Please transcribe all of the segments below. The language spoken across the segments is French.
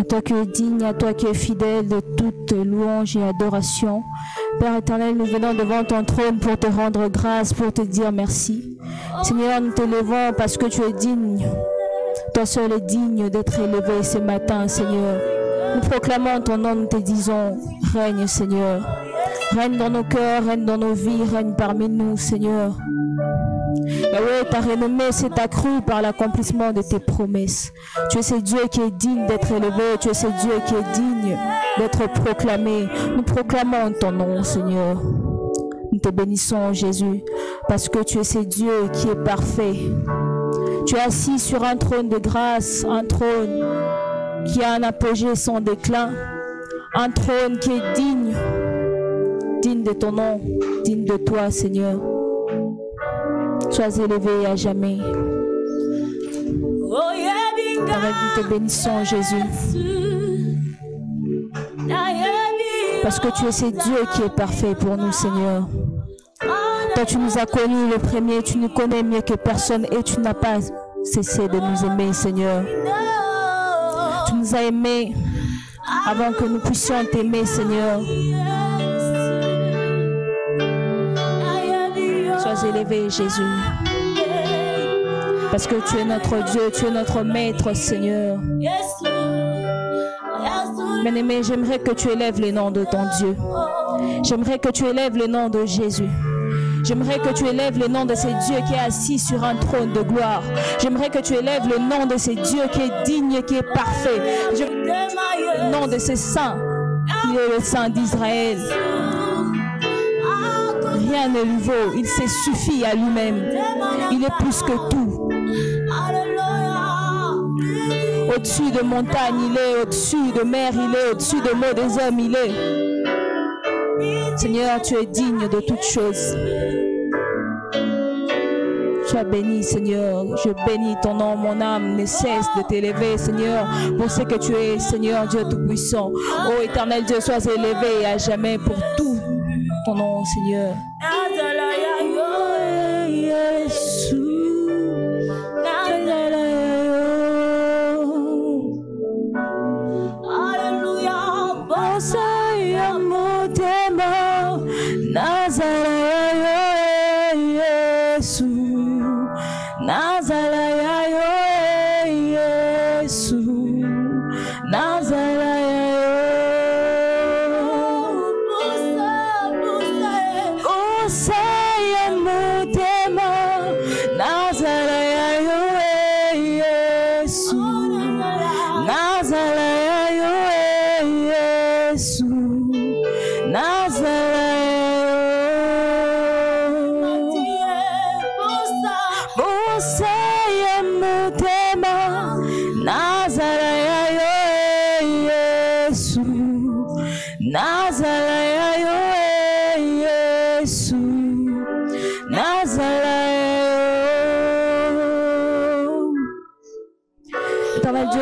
toi qui es digne, à toi qui es fidèle de toute louange et adoration. Père éternel, nous venons devant ton trône pour te rendre grâce, pour te dire merci. Seigneur, nous t'élevons parce que tu es digne. Toi seul es digne d'être élevé ce matin, Seigneur. Nous proclamons ton nom, nous te disons, règne, Seigneur. Règne dans nos cœurs, règne dans nos vies, règne parmi nous, Seigneur. Yahweh, ta renommée s'est accrue par l'accomplissement de tes promesses. Tu es ce Dieu qui est digne d'être élevé, tu es ce Dieu qui est digne d'être proclamé. Nous proclamons ton nom, Seigneur. Nous te bénissons, Jésus, parce que tu es ce Dieu qui est parfait. Tu es assis sur un trône de grâce, un trône qui a un apogée sans déclin, un trône qui est digne de ton nom, digne de toi, Seigneur. Sois élevé à jamais. Nous te bénissons, Jésus. Parce que tu es ce Dieu qui est parfait pour nous, Seigneur. Toi, tu nous as connus le premier, tu nous connais mieux que personne et tu n'as pas cessé de nous aimer, Seigneur. Tu nous as aimés avant que nous puissions t'aimer, Seigneur. Sois élevé, Jésus. Parce que tu es notre Dieu, tu es notre Maître, Seigneur. Bien-aimé, j'aimerais que tu élèves le nom de ton Dieu. J'aimerais que tu élèves le nom de Jésus. J'aimerais que tu élèves le nom de ce Dieu qui est assis sur un trône de gloire. J'aimerais que tu élèves le nom de ce Dieu qui est digne, qui est parfait. Le nom de ce Saint, il est le Saint d'Israël. Rien ne lui vaut, il se suffit à lui-même. Il est plus que tout. Au-dessus de montagnes, il est au-dessus de mer, il est au-dessus des mots des hommes, il est. Seigneur, tu es digne de toutes choses. Sois béni, Seigneur. Je bénis ton nom, mon âme ne cesse de t'élever, Seigneur, pour ce que tu es, Seigneur Dieu Tout-Puissant. Ô éternel Dieu, sois élevé à jamais pour tout ton nom, Seigneur.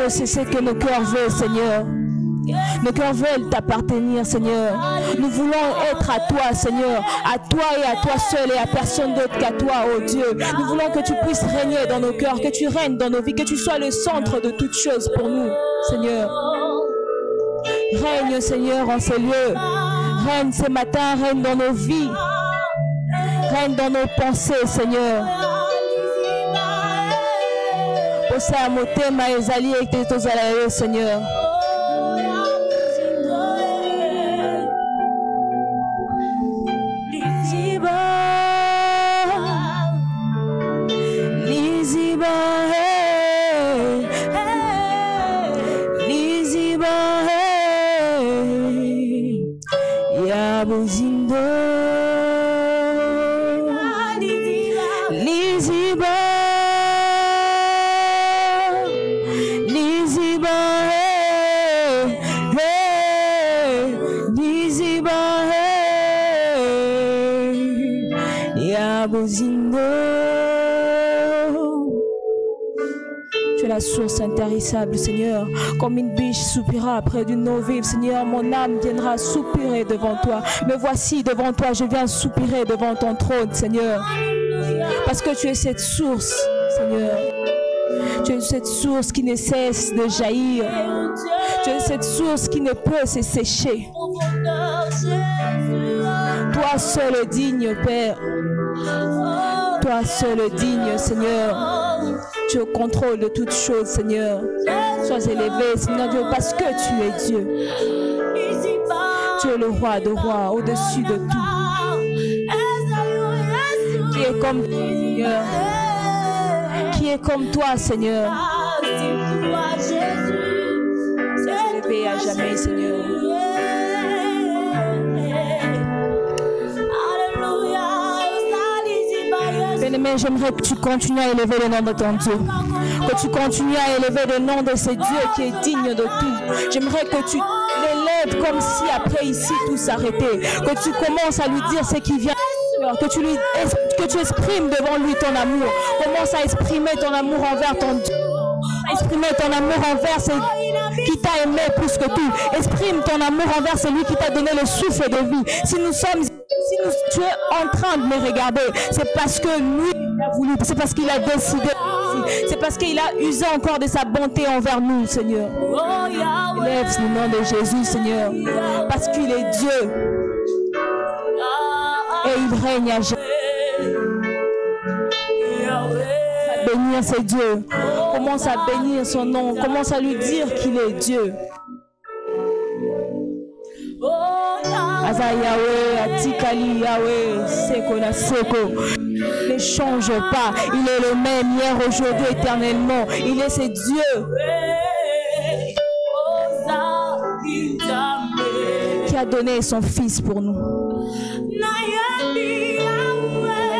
C'est ce que nos cœurs veulent, Seigneur. Nos cœurs veulent t'appartenir, Seigneur. Nous voulons être à toi, Seigneur. À toi et à toi seul et à personne d'autre qu'à toi, oh Dieu. Nous voulons que tu puisses régner dans nos cœurs, que tu règnes dans nos vies, que tu sois le centre de toutes choses pour nous, Seigneur. Règne, Seigneur, en ces lieux. Règne ce matin, règne dans nos vies. Règne dans nos pensées, Seigneur. Posa motema ezali ete tozala yo, Seigneur. Tu es la source intarissable, Seigneur. Comme une biche soupira après d'une eau vive, Seigneur, mon âme viendra soupirer devant toi. Me voici devant toi, je viens soupirer devant ton trône, Seigneur. Parce que tu es cette source, Seigneur. Tu es cette source qui ne cesse de jaillir. Tu es cette source qui ne peut se sécher. Toi seul est digne, Père. Toi seul est digne, Seigneur. Tu es au contrôle de toutes choses, Seigneur. Sois élevé, Seigneur Dieu, parce que tu es Dieu. Tu es le roi de rois, au-dessus de tout. Qui est comme toi, Seigneur. Qui est comme toi, Seigneur. Sois élevé à jamais, Seigneur. Bien-aimé, j'aimerais que tu continues à élever le nom de ton Dieu. Que tu continues à élever le nom de ce Dieu qui est digne de tout. J'aimerais que tu l'élèves comme si après ici tout s'arrêtait. Que tu commences à lui dire ce qui vient. Que tu exprimes devant lui ton amour. Commence à exprimer ton amour envers ton Dieu. Exprimer ton amour envers celui qui t'a aimé plus que tout. Exprime ton amour envers celui qui t'a donné le souffle de vie. Si tu es en train de me regarder, c'est parce que lui a voulu, c'est parce qu'il a décidé, c'est parce qu'il a usé encore de sa bonté envers nous, Seigneur. Lève le nom de Jésus, Seigneur, parce qu'il est Dieu et il règne à jamais. Bénir ce Dieu. Commence à bénir son nom. Commence à lui dire qu'il est Dieu. Aza Yahweh, Atikali Yahweh, Seko na Seko. Ne change pas. Il est le même hier, aujourd'hui, éternellement. Il est ce Dieu qui a donné son Fils pour nous.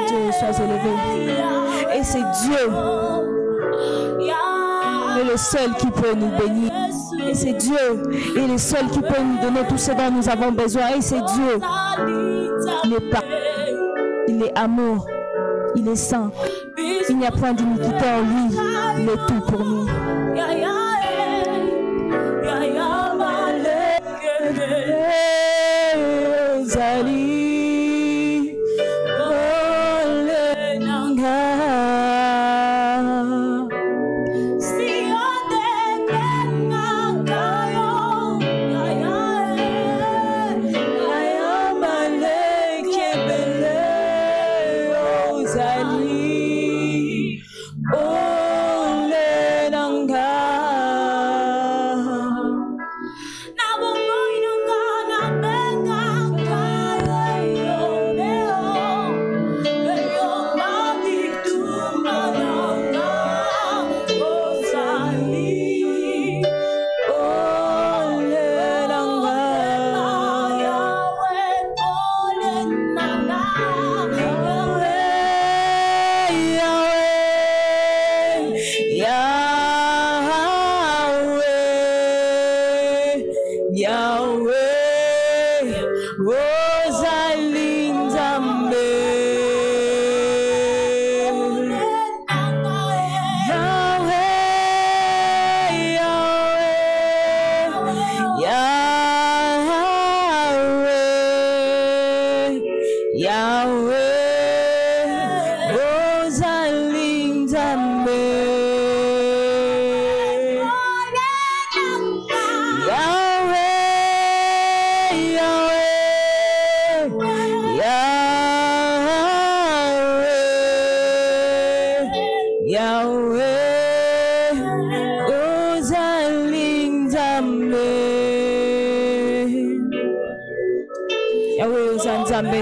Dieu soit élevé. Et c'est Dieu est le seul qui peut nous bénir. Et c'est Dieu est le seul qui peut nous donner tout ce dont nous avons besoin. Et c'est Dieu. Il est parfait. Il est amour. Il est saint. Il n'y a point d'iniquité en lui. Il est tout pour nous.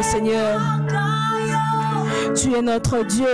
Seigneur, tu es notre Dieu,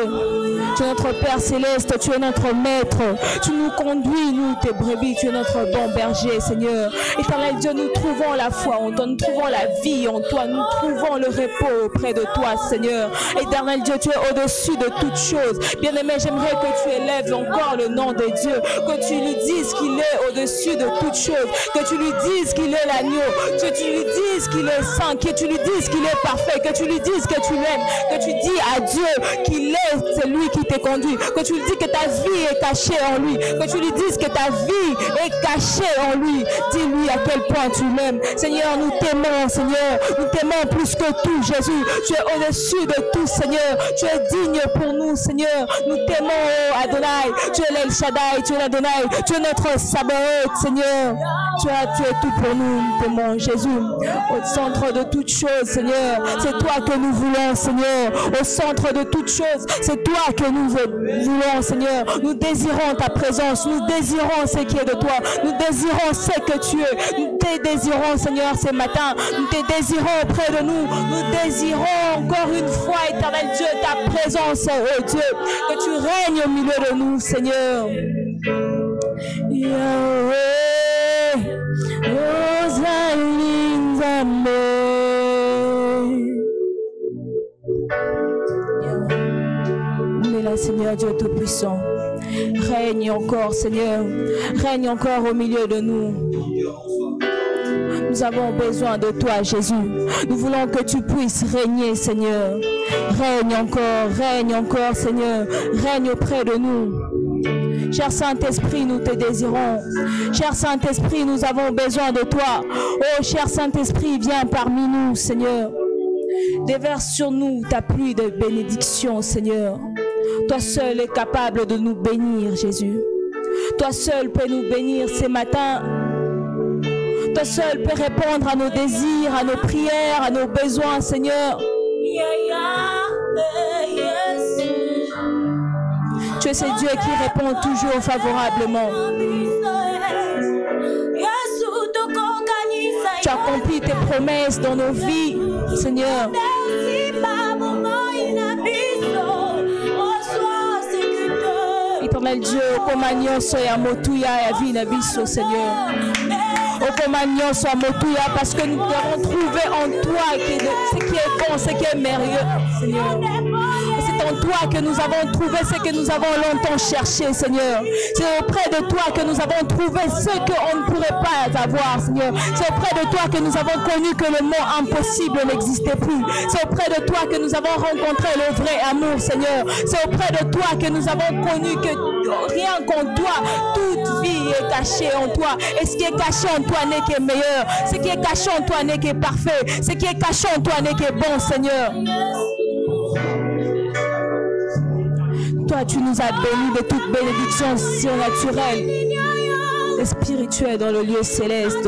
tu es notre Père Céleste, tu es notre Maître, tu nous conduis, nous tes brebis, tu es notre bon berger, Seigneur. Éternel Dieu, nous trouvons la foi en toi, nous trouvons la vie en toi, nous trouvons le repos auprès de toi, Seigneur. Éternel Dieu, tu es au-dessus de toutes choses. Bien-aimé, j'aimerais que tu élèves encore le nom de Dieu, que tu lui dises qu'il est au-dessus de toutes choses, que tu lui dises qu'il est l'agneau, que tu lui dises qu'il est saint, que tu lui dises qu'il est parfait, que tu lui dises que tu l'aimes, que tu dis à Dieu qu'il est, c'est lui qui te conduit. Que tu lui dis que ta vie est cachée en lui. Que tu lui dises que ta vie est cachée en lui. Dis-lui à quel point tu l'aimes. Seigneur, nous t'aimons, Seigneur. Nous t'aimons plus que tout, Jésus. Tu es au-dessus de tout, Seigneur. Tu es digne pour nous, Seigneur. Nous t'aimons, oh Adonai. Tu es l'El Shaddai, tu es l'Adonai. Tu es notre Sabaoth, Seigneur. Tu es tout pour nous. Nous t'aimons, Jésus. Au centre de toutes choses, Seigneur. C'est toi que nous voulons, Seigneur. Au centre de toutes choses, c'est toi que nous voulons, Seigneur. Nous désirons ta présence. Nous désirons ce qui est de toi. Nous désirons ce que tu es. Nous te désirons, Seigneur, ce matin. Nous te désirons auprès de nous. Nous désirons encore une fois, éternel Dieu, ta présence, oh Dieu. Que tu règnes au milieu de nous, Seigneur. Yahweh, Rosaline Zambé. Mais là, Seigneur Dieu Tout-Puissant, règne encore, Seigneur. Règne encore au milieu de nous. Nous avons besoin de toi, Jésus. Nous voulons que tu puisses régner, Seigneur. Règne encore, Seigneur. Règne auprès de nous. Cher Saint-Esprit, nous te désirons. Cher Saint-Esprit, nous avons besoin de toi. Oh, cher Saint-Esprit, viens parmi nous, Seigneur. Déverse sur nous ta pluie de bénédiction, Seigneur. Toi seul es capable de nous bénir, Jésus. Toi seul peux nous bénir ce matin. Toi seul peux répondre à nos désirs, à nos prières, à nos besoins, Seigneur. Tu es ce Dieu qui répond toujours favorablement. Tu accomplis tes promesses dans nos vies, Seigneur. Éternel Dieu, Komagnon soya motuya ya vie na biso, Seigneur. Komagnon soya motuya parce que nous avons trouvé en toi ce qui est bon, ce qui est merveilleux, Seigneur. C'est en toi que nous avons trouvé ce que nous avons longtemps cherché, Seigneur. C'est auprès de toi que nous avons trouvé ce qu'on ne pourrait pas avoir, Seigneur. C'est auprès de toi que nous avons connu que le mot impossible n'existait plus. C'est auprès de toi que nous avons rencontré le vrai amour, Seigneur. C'est auprès de toi que nous avons connu que rien qu'en toi, toute vie est cachée en toi. Et ce qui est caché en toi n'est que meilleur. Ce qui est caché en toi n'est que parfait. Ce qui est caché en toi n'est que bon, Seigneur. Toi, tu nous as bénis de toute bénédiction surnaturelle et spirituelle dans le lieu céleste.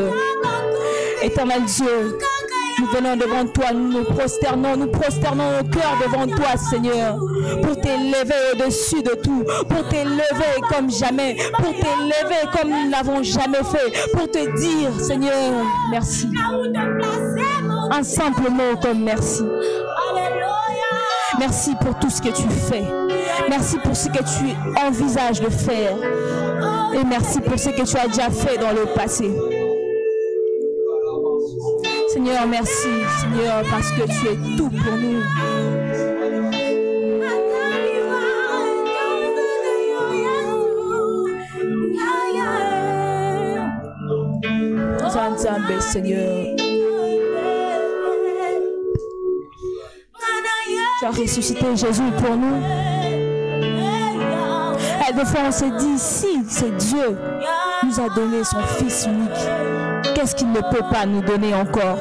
Éternel Dieu, nous venons devant toi, nous prosternons nos cœurs devant toi, Seigneur, pour t'élever au-dessus de tout, pour t'élever comme jamais, pour t'élever comme nous n'avons jamais fait, pour te dire, Seigneur, merci. Un simple mot comme merci. Merci pour tout ce que tu fais. Merci pour ce que tu envisages de faire. Et merci pour ce que tu as déjà fait dans le passé. Seigneur, merci, Seigneur, parce que tu es tout pour nous. Zanzambe, Seigneur. Tu as ressuscité Jésus pour nous. Et des fois on se dit, si c'est Dieu nous a donné son Fils unique, qu'est-ce qu'il ne peut pas nous donner encore?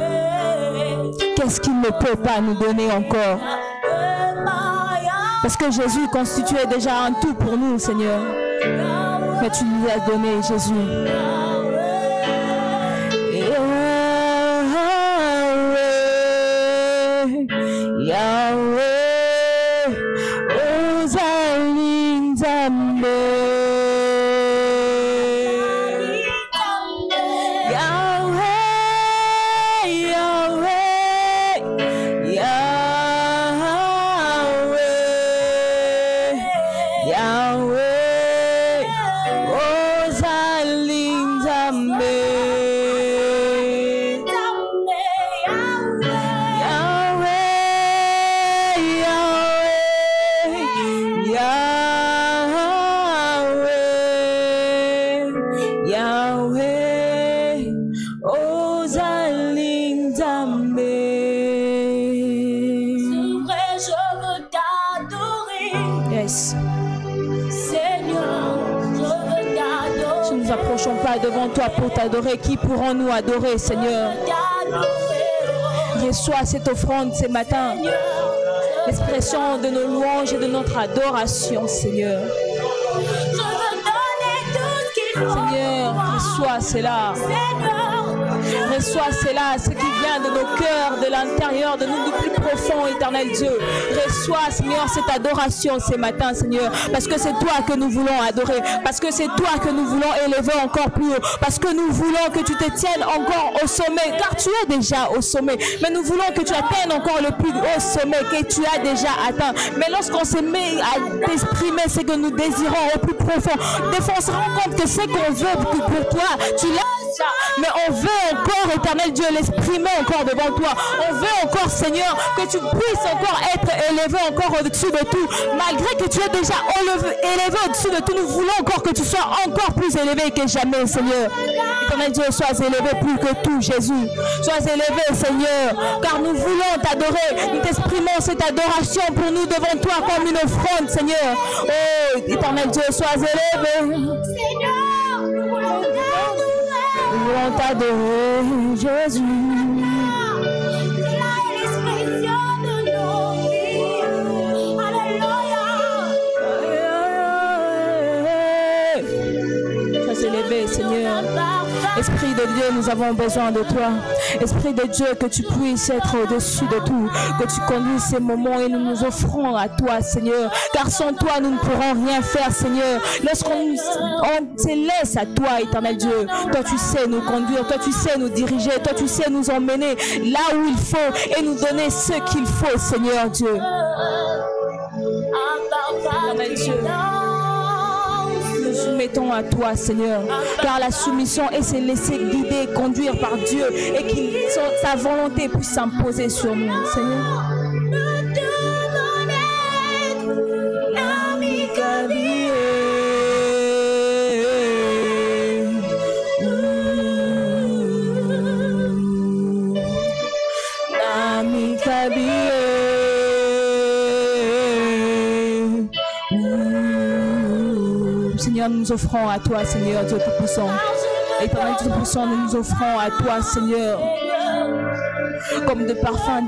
Qu'est-ce qu'il ne peut pas nous donner encore? Parce que Jésus constituait déjà un tout pour nous, Seigneur. Mais tu lui as donné Jésus. Yahweh, Rosaline Zambé. Yahweh, Yahweh, Yahweh, Yahweh, Rosaline Zambé. Si nous n'approchons pas devant toi pour t'adorer, qui pourrons-nous adorer, Seigneur? Reçois cette offrande ce matin, l'expression de nos louanges et de notre adoration, Seigneur. Seigneur, reçois cela. Reçois cela, ce qui vient de nos cœurs, de l'intérieur, de nous, du plus profond, éternel Dieu. Reçois, Seigneur, cette adoration ce matin, Seigneur, parce que c'est toi que nous voulons adorer, parce que c'est toi que nous voulons élever encore plus haut, parce que nous voulons que tu te tiennes encore au sommet, car tu es déjà au sommet, mais nous voulons que tu atteignes encore le plus haut sommet que tu as déjà atteint. Mais lorsqu'on se met à t'exprimer ce que nous désirons au plus profond, des fois on se rend compte que ce qu'on veut pour toi, tu l'as. Mais on veut encore, éternel Dieu, l'exprimer encore devant toi. On veut encore, Seigneur, que tu puisses encore être élevé encore au-dessus de tout. Malgré que tu es déjà élevé au-dessus de tout, nous voulons encore que tu sois encore plus élevé que jamais, Seigneur. Éternel Dieu, sois élevé plus que tout, Jésus. Sois élevé, Seigneur, car nous voulons t'adorer. Nous t'exprimons cette adoration pour nous devant toi comme une offrande, Seigneur. Oh, éternel Dieu, sois élevé. Seigneur, nous voulons t'adorer, Jésus. Cela est l'expression de nos vies. Alléluia. Sois élevé, Seigneur. Esprit de Dieu, nous avons besoin de toi. Esprit de Dieu, que tu puisses être au-dessus de tout, que tu conduises ces moments et nous nous offrons à toi, Seigneur. Car sans toi, nous ne pourrons rien faire, Seigneur. Lorsqu'on se laisse à toi, éternel Dieu, toi tu sais nous conduire, toi tu sais nous diriger, toi tu sais nous emmener là où il faut et nous donner ce qu'il faut, Seigneur Dieu. Éternel Dieu, nous soumettons à toi, Seigneur, car la soumission est se laisser guider, conduire par Dieu et que sa volonté puisse s'imposer sur nous, Seigneur. Seigneur, nous nous offrons à toi, Seigneur Dieu Tout-Puissant. Éternel Dieu Tout-Puissant, nous nous offrons à toi, Seigneur, comme de parfums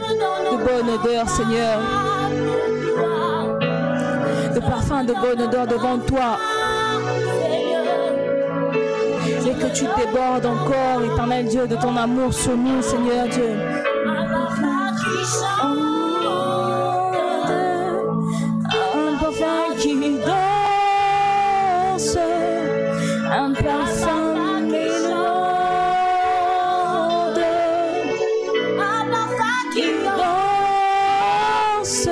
de bonne odeur, Seigneur. De parfums de bonne odeur devant toi. Et que tu débordes encore, éternel Dieu, de ton amour sur nous, Seigneur Dieu. Un parfum qui danse, un parfum mélode, un parfum qui danse.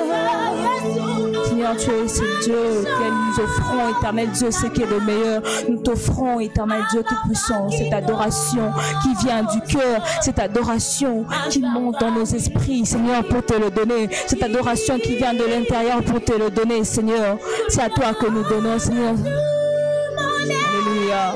Seigneur, tu es ce Dieu auquel nous offrons, éternel Dieu, ce qui est le meilleur. Nous t'offrons, éternel Dieu Tout-Puissant, cette adoration qui vient du cœur, cette adoration qui monte dans nos esprits, Seigneur, pour te le donner. Cette adoration qui vient de l'intérieur pour te le donner, Seigneur. C'est à toi que nous donnons, Seigneur. Alléluia.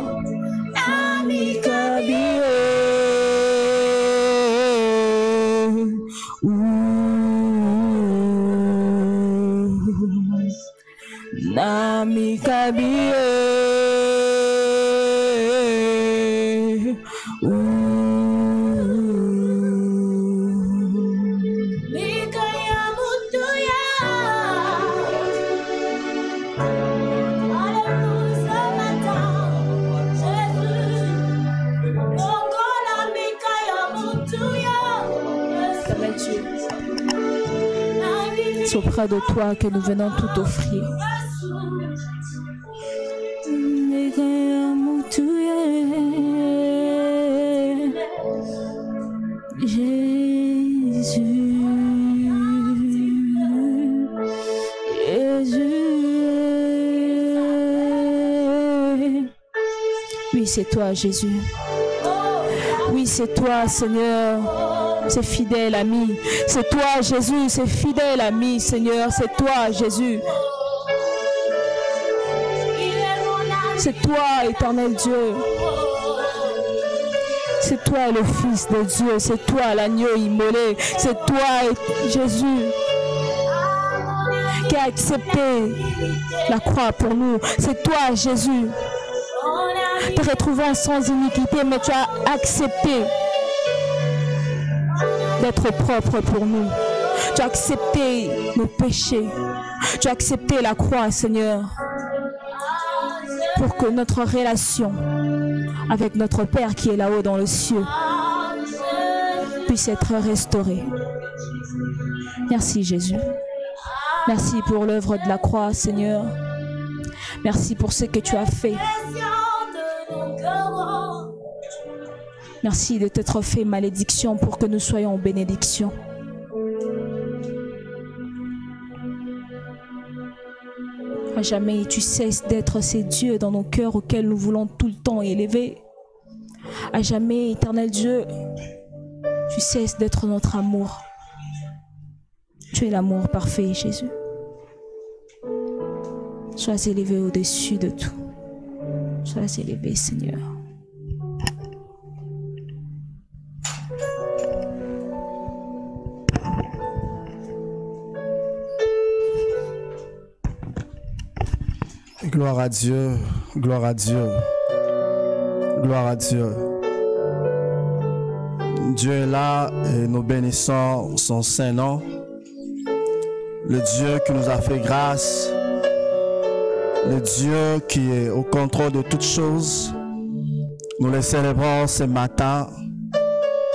Namikabie, Mikaya Mutuya. Alléluia ce matin, Jésus. Okola Mikaya Mutuya. C'est auprès de toi que nous venons tout offrir. Oui, c'est toi, Jésus. Oui, c'est toi, Seigneur. C'est fidèle ami. C'est toi, Jésus. C'est fidèle ami, Seigneur. C'est toi, Jésus. C'est toi, éternel Dieu. C'est toi, le Fils de Dieu. C'est toi, l'agneau immolé. C'est toi, Jésus, qui a accepté la croix pour nous. C'est toi, Jésus. Te retrouvant sans iniquité, mais tu as accepté d'être propre pour nous. Tu as accepté nos péchés. Tu as accepté la croix, Seigneur, pour que notre relation avec notre Père qui est là-haut dans le ciel puisse être restaurée. Merci, Jésus. Merci pour l'œuvre de la croix, Seigneur. Merci pour ce que tu as fait. Merci de t'être fait malédiction pour que nous soyons en bénédiction. À jamais tu cesses d'être ces dieux dans nos cœurs auxquels nous voulons tout le temps élever. À jamais, éternel Dieu, tu cesses d'être notre amour. Tu es l'amour parfait, Jésus. Sois élevé au-dessus de tout. Sois élevé, Seigneur. Gloire à Dieu, gloire à Dieu, gloire à Dieu. Dieu est là et nous bénissons son saint nom. Le Dieu qui nous a fait grâce, le Dieu qui est au contrôle de toutes choses. Nous le célébrons ce matin.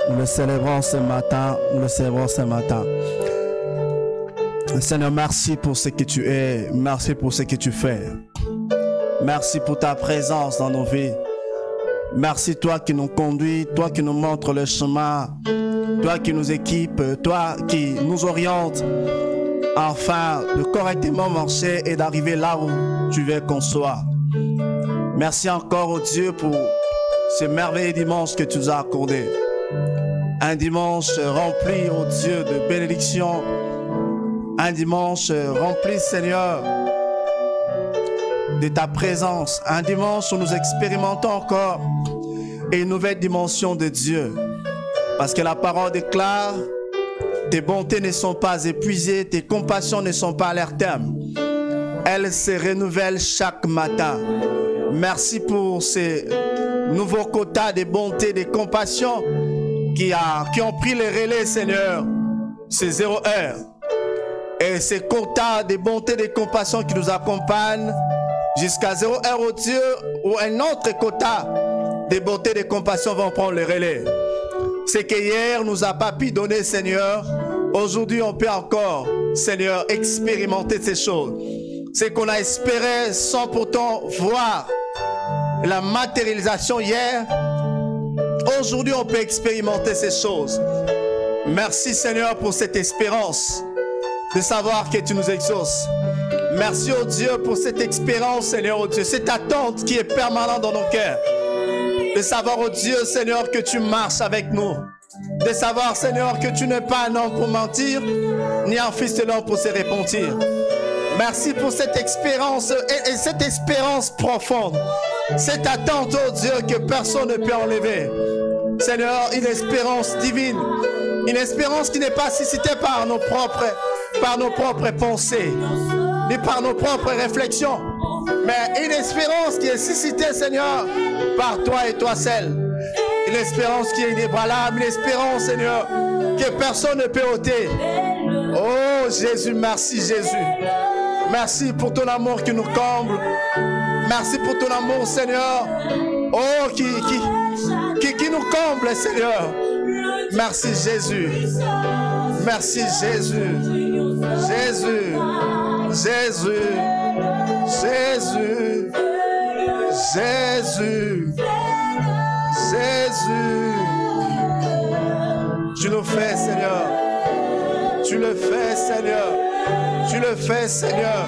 Nous le célébrons ce matin. Nous le célébrons ce matin. Seigneur, merci pour ce que tu es. Merci pour ce que tu fais. Merci pour ta présence dans nos vies. Merci toi qui nous conduis, toi qui nous montres le chemin, toi qui nous équipes, toi qui nous orientes afin de correctement marcher et d'arriver là où tu veux qu'on soit. Merci encore au Dieu pour ce merveilleux dimanche que tu nous as accordé. Un dimanche rempli, oh Dieu, de bénédictions. Un dimanche rempli, Seigneur, de ta présence. Un dimanche où nous expérimentons encore une nouvelle dimension de Dieu. Parce que la parole déclare, tes bontés ne sont pas épuisées, tes compassions ne sont pas à leur terme. Elles se renouvellent chaque matin. Merci pour ces nouveaux quotas de bonté, de compassion qui ont pris le relais, Seigneur, ces 0 heures. Et ces quotas de bonté, de compassion qui nous accompagnent jusqu'à 0 heure, au Dieu, ou un autre quota de bonté, de compassion vont prendre le relais. Ce que hier nous a pas pu donner, Seigneur, aujourd'hui on peut encore, Seigneur, expérimenter ces choses. Ce qu'on a espéré sans pourtant voir la matérialisation hier, aujourd'hui on peut expérimenter ces choses. Merci, Seigneur, pour cette espérance de savoir que tu nous exauces. Merci, oh Dieu, pour cette expérience, Seigneur, oh Dieu, cette attente qui est permanente dans nos cœurs. De savoir, oh Dieu, Seigneur, que tu marches avec nous. De savoir, Seigneur, que tu n'es pas un homme pour mentir, ni un fils de l'homme pour se repentir. Merci pour cette expérience et cette espérance profonde. Cette attente, oh Dieu, que personne ne peut enlever. Seigneur, une espérance divine. Une espérance qui n'est pas suscitée par nos propres pensées, ni par nos propres réflexions, mais une espérance qui est suscitée, Seigneur, par toi et toi seul. Une espérance qui est inébranlable, une espérance, Seigneur, que personne ne peut ôter. Oh Jésus, merci Jésus. Merci pour ton amour qui nous comble. Merci pour ton amour, Seigneur. Oh, qui nous comble, Seigneur. Merci Jésus. Merci Jésus. Jésus. Jésus. Jésus. Jésus. Jésus. Tu le fais, Seigneur. Tu le fais, Seigneur. Tu le fais, Seigneur.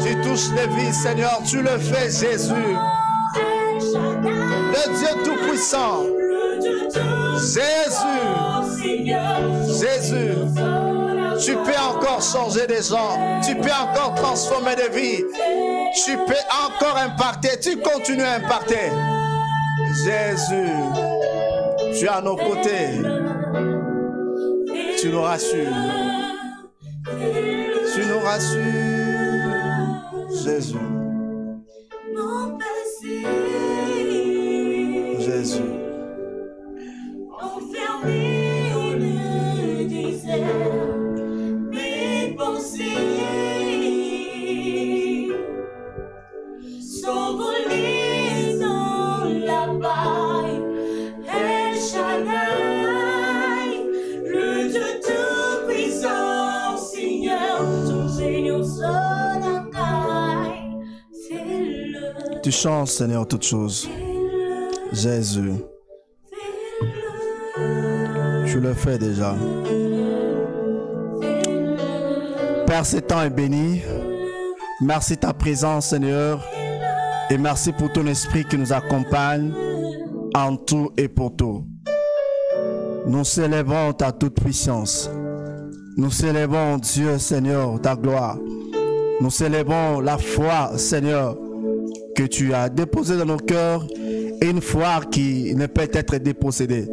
Tu touches les vies, Seigneur. Tu le fais, Jésus. Le Dieu Tout-Puissant. Jésus. Jésus. Tu peux encore changer des gens. Tu peux encore transformer des vies. Tu peux encore impacter. Tu continues à impacter. Jésus. Tu es à nos côtés. Tu nous rassures. Tu nous rassure. Jésus. Mon passé. Jésus. Enfermé au désert. Mes pensées s'envolent dans la paille. El Shaddai, le Dieu tout-puissant, Seigneur, ton Seigneur Sonakai. Fais-le, Tu changes, Seigneur, toutes choses. Jésus. Tu le fais déjà. Père, ce temps est béni. Merci de ta présence, Seigneur. Et merci pour ton esprit qui nous accompagne en tout et pour tout. Nous célébrons ta toute puissance. Nous célébrons Dieu, Seigneur, ta gloire. Nous célébrons la foi, Seigneur, que tu as déposée dans nos cœurs et une foi qui ne peut être dépossédée.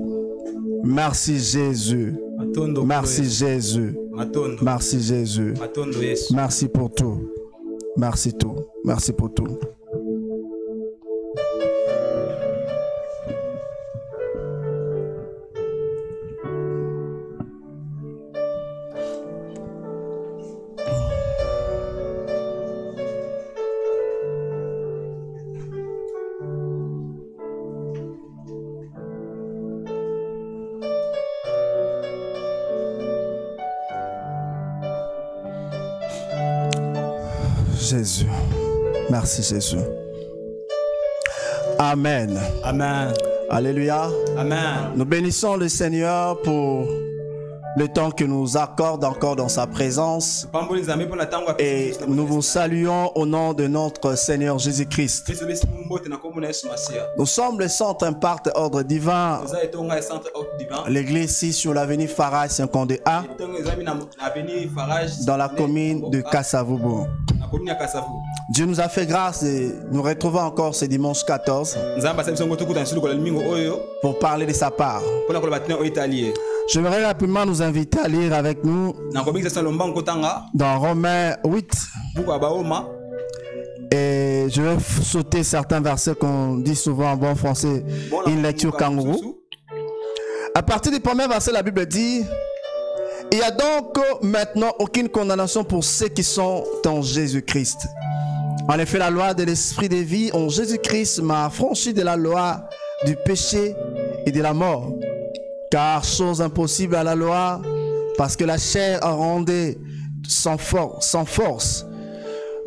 Merci Jésus. Merci Jésus. Merci Jésus. Merci pour tout. Merci tout. Merci pour tout. Jésus. Merci Jésus. Amen. Amen. Alléluia. Amen. Nous bénissons le Seigneur pour le temps que nous accorde encore dans sa présence. Et nous vous saluons au nom de notre Seigneur Jésus-Christ. Nous sommes le centre Impact Ordre Divin. L'église ici sur l'avenue Farage 52A dans la commune de Kasavubu. Dieu nous a fait grâce et nous retrouvons encore ce dimanche 14 pour parler de sa part. J'aimerais rapidement nous inviter à lire avec nous dans Romains 8. Et je vais sauter certains versets qu'on dit souvent en bon français, une lecture kangourou. À partir du premier verset, la Bible dit: il n'y a donc maintenant aucune condamnation pour ceux qui sont en Jésus-Christ. En effet, la loi de l'esprit de vie en Jésus-Christ m'a affranchi de la loi du péché et de la mort. Car chose impossible à la loi, parce que la chair a rendu sans force.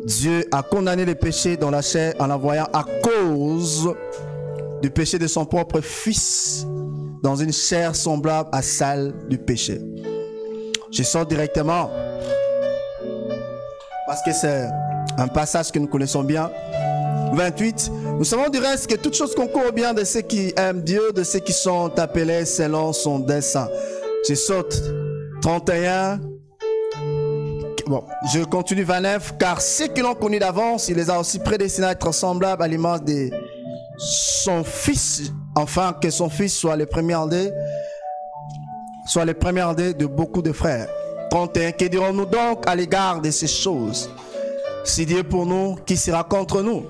Dieu a condamné le péché dans la chair en l'envoyant à cause du péché de son propre Fils dans une chair semblable à celle du péché. Je sors directement parce que c'est un passage que nous connaissons bien. 28. Nous savons du reste que toute chose concourt au bien de ceux qui aiment Dieu, de ceux qui sont appelés selon son dessein. Je saute 31. Bon, je continue 29. Car ceux qui l'ont connu d'avance, il les a aussi prédestinés à être semblables à l'image de son Fils, afin que son Fils soit le premier de beaucoup de frères. 31. Que dirons-nous donc à l'égard de ces choses? Si Dieu est pour nous, qui sera contre nous?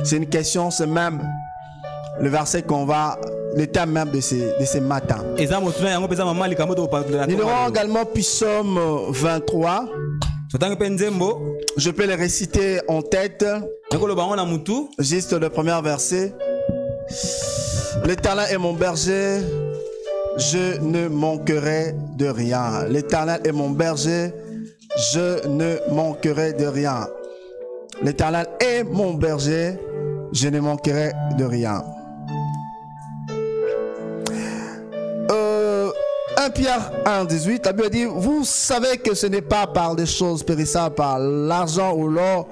C'est une question, c'est même le verset le thème même de ces matins. Nous lirons également Psaume 23. Je peux les réciter en tête. Juste le premier verset. L'Éternel est mon berger, je ne manquerai de rien. L'Éternel est mon berger, je ne manquerai de rien. L'Éternel est mon berger, je ne manquerai de rien. 1 Pierre 1, 18, la Bible dit: vous savez que ce n'est pas par des choses périssables, par l'argent ou l'or,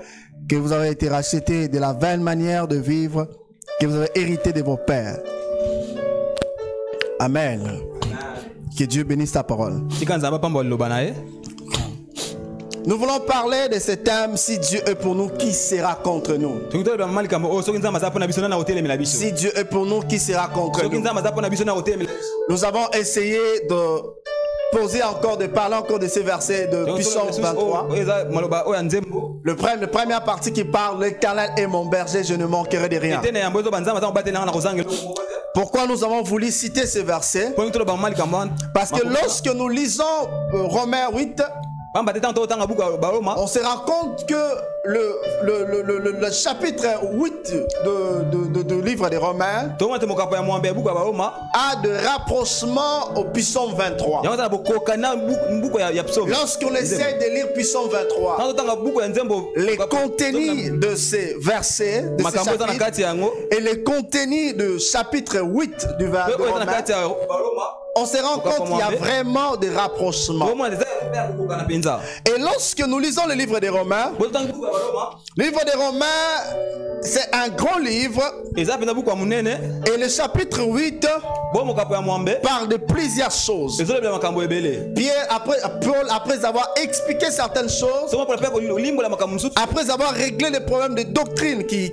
que vous avez été rachetés de la vaine manière de vivre que vous avez hérité de vos pères. Amen. Que Dieu bénisse ta parole. Nous voulons parler de ce thème: si Dieu est pour nous, qui sera contre nous? Si Dieu est pour nous, qui sera contre nous? Nous avons essayé poser encore, de parler encore de ces versets de Puissance 23. La première partie qui parle, l'Éternel est mon berger, je ne manquerai de rien. Pourquoi nous avons voulu citer ces versets? Parce que lorsque nous lisons Romains 8, on se rend compte que le chapitre 8 du livre des Romains a de rapprochement au Puissance 23. Lorsqu'on essaie de lire Puissance 23, les contenus de ces versets, de ces chapitres, et les contenus du chapitre 8 du verset de Romains, on se rend compte qu'il y a vraiment des rapprochements. Et lorsque nous lisons le livre des Romains, le livre des Romains, c'est un grand livre. Et le chapitre 8 parle de plusieurs choses. Pierre, Paul, après avoir expliqué certaines choses, après avoir réglé les problèmes de doctrine qui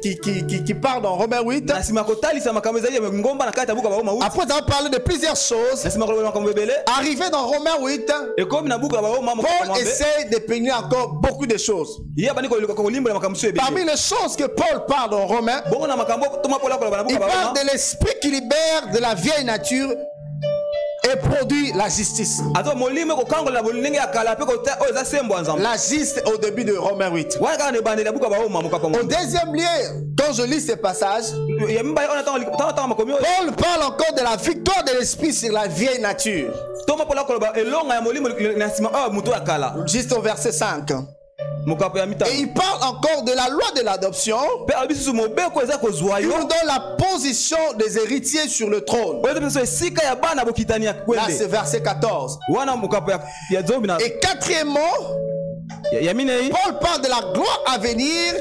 parlent dans Romains 8, après avoir parlé de plusieurs choses, arrivé dans Romains 8, Paul essaie de peigner encore beaucoup de choses. Parmi les choses que Paul parle dans Romains, il parle de l'esprit qui libère de la vieille nature et produit la justice. La justice au début de Romains 8. Au deuxième lieu, quand je lis ces passages, Paul parle encore de la victoire de l'esprit sur la vieille nature. Juste au verset 5. Et il parle encore de la loi de l'adoption qui nous donne la position des héritiers sur le trône. Là c'est verset 14. Et quatrièmement, Paul parle de la gloire à venir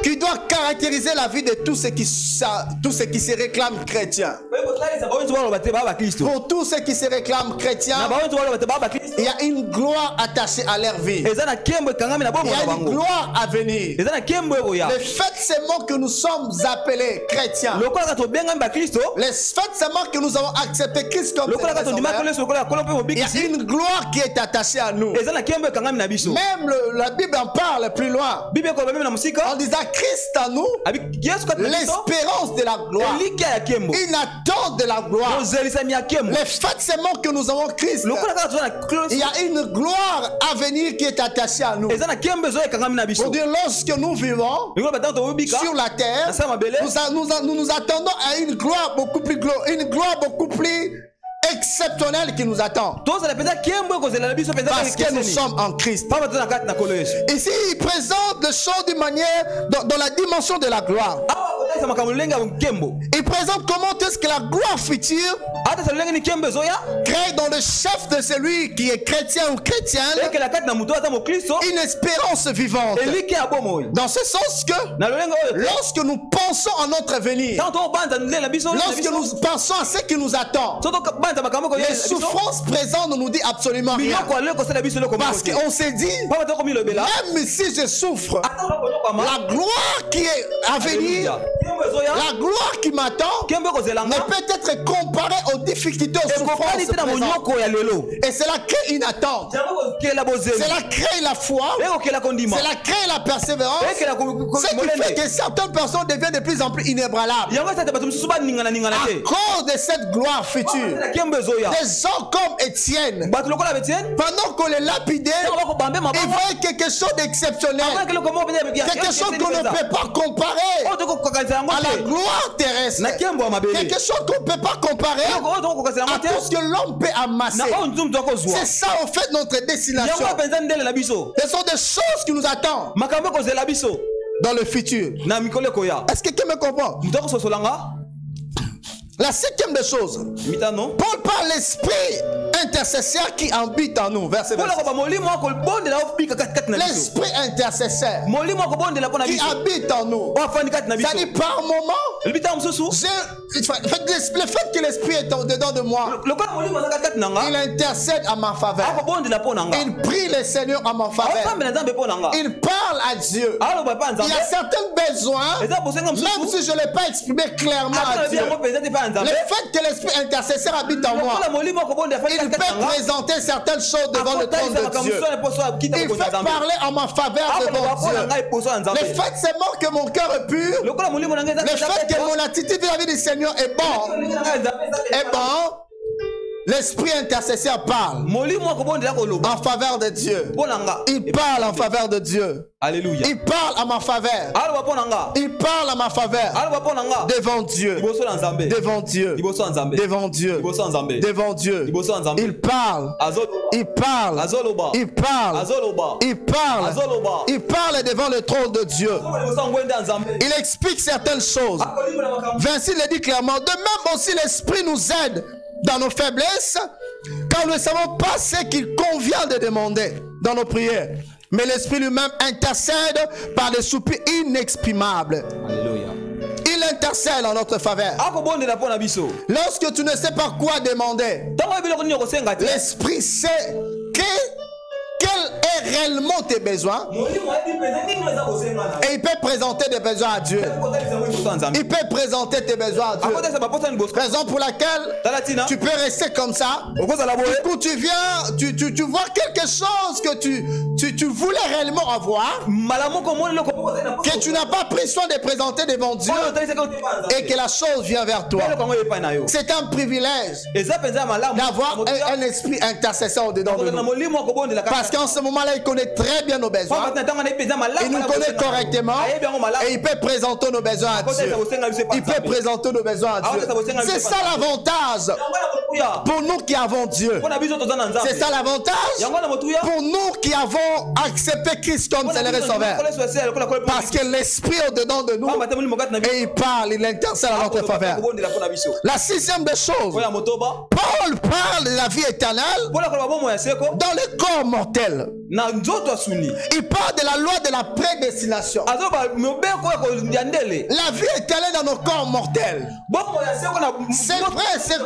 qui doit caractériser la vie de tous ceux qui se réclament chrétiens. Pour tous ceux qui se réclament chrétiens, il y a une gloire attachée à leur vie. Il y a une gloire à venir. Le fait seulement que nous sommes appelés chrétiens, le fait seulement que nous avons accepté Christ comme Seigneur, il y a une gloire qui est attachée à nous. Même la Bible en parle plus loin. En disant Christ en nous, l'espérance de la gloire, une attente de la gloire. Le fait seulement que nous avons Christ, il y a une gloire à venir qui est attachée à nous. Pour dire, lorsque nous vivons sur la terre, nous nous attendons à une gloire beaucoup plus exceptionnel qui nous attend. Parce que nous sommes en Christ. Ici, il présente les choses d'une manière dans la dimension de la gloire. Il présente comment est-ce que la gloire future crée dans le chef de celui qui est chrétien ou chrétienne une espérance vivante. Dans ce sens que lorsque nous pensons à notre avenir, lorsque nous pensons à ce qui nous attend, les souffrances présentes ne nous disent absolument rien. Parce qu'on s'est dit, même si je souffre, la gloire qui est à venir, la gloire qui m'attend, ne peut être comparée aux difficultés, aux souffrances présentes. Et cela crée une attente. Cela crée la foi. Cela crée la persévérance. Ce qui fait que certaines personnes deviennent de plus en plus inébranlables. À cause de cette gloire future. Des gens comme Étienne, pendant qu'on les lapidait, ils voyaient quelque chose d'exceptionnel. Quelque chose qu'on ne peut pas comparer à la gloire terrestre. Quelque chose qu'on ne peut pas comparer à tout ce que l'homme peut amasser. C'est ça en fait notre destination. Ce sont des choses qui nous attendent dans le futur. Est-ce que quelqu'un me comprend? La septième des choses, Paul parle de l'esprit intercesseur qui habite en nous. Verset 26. L'esprit intercesseur qui habite en nous. C'est-à-dire par moment, Le fait que l'esprit est dedans de moi, il intercède à ma faveur. Il prie le Seigneur à ma faveur. Il parle à Dieu. Il y a certains besoins, même si je ne l'ai pas exprimé clairement à Dieu. Le fait que l'esprit intercesseur habite en moi, il peut présenter certaines choses devant le trône de Dieu. Il fait parler en ma faveur devant Dieu. Le fait seulement que mon cœur est pur, le fait que mon attitude vis-à-vis du Seigneur est bon, l'esprit intercesseur parle en faveur de Dieu. Il parle en faveur de Dieu. Alléluia. Il parle à ma faveur. Il parle à ma faveur. Devant Dieu. Devant Dieu. Devant Dieu. Devant Dieu. Il parle. Il parle. Il parle. Il parle. Il parle devant le trône de Dieu. Il explique certaines choses. Vinci le dit clairement. De même aussi l'esprit nous aide dans nos faiblesses, car nous ne savons pas ce qu'il convient de demander dans nos prières. Mais l'Esprit lui-même intercède par des soupirs inexprimables. Alléluia. Il intercède en notre faveur. Lorsque tu ne sais pas quoi demander, l'Esprit sait quels est réellement tes besoins et il peut présenter des besoins à Dieu. Il peut présenter tes besoins à Dieu. Raison pour laquelle tu peux rester comme ça. Du coup, tu viens, tu vois quelque chose que tu voulais réellement avoir, que tu n'as pas pris soin de présenter devant Dieu et que la chose vient vers toi. C'est un privilège d'avoir un esprit intercesseur dedans de nous. Parce qu'en ce moment-là, il connaît très bien nos besoins. Il nous connaît correctement et il peut présenter nos besoins à Dieu. Il peut présenter nos besoins à Dieu. C'est ça l'avantage pour nous qui avons Dieu. C'est ça l'avantage pour nous qui avons accepté Christ comme Seigneur et Sauveur. Parce que l'Esprit est au-dedans de nous et il parle, il intercède à notre faveur. La sixième des choses, Paul parle de la vie éternelle dans le corps mortel. Il parle de la loi de la prédestination. La vie éternelle dans nos corps mortels. C'est vrai, c'est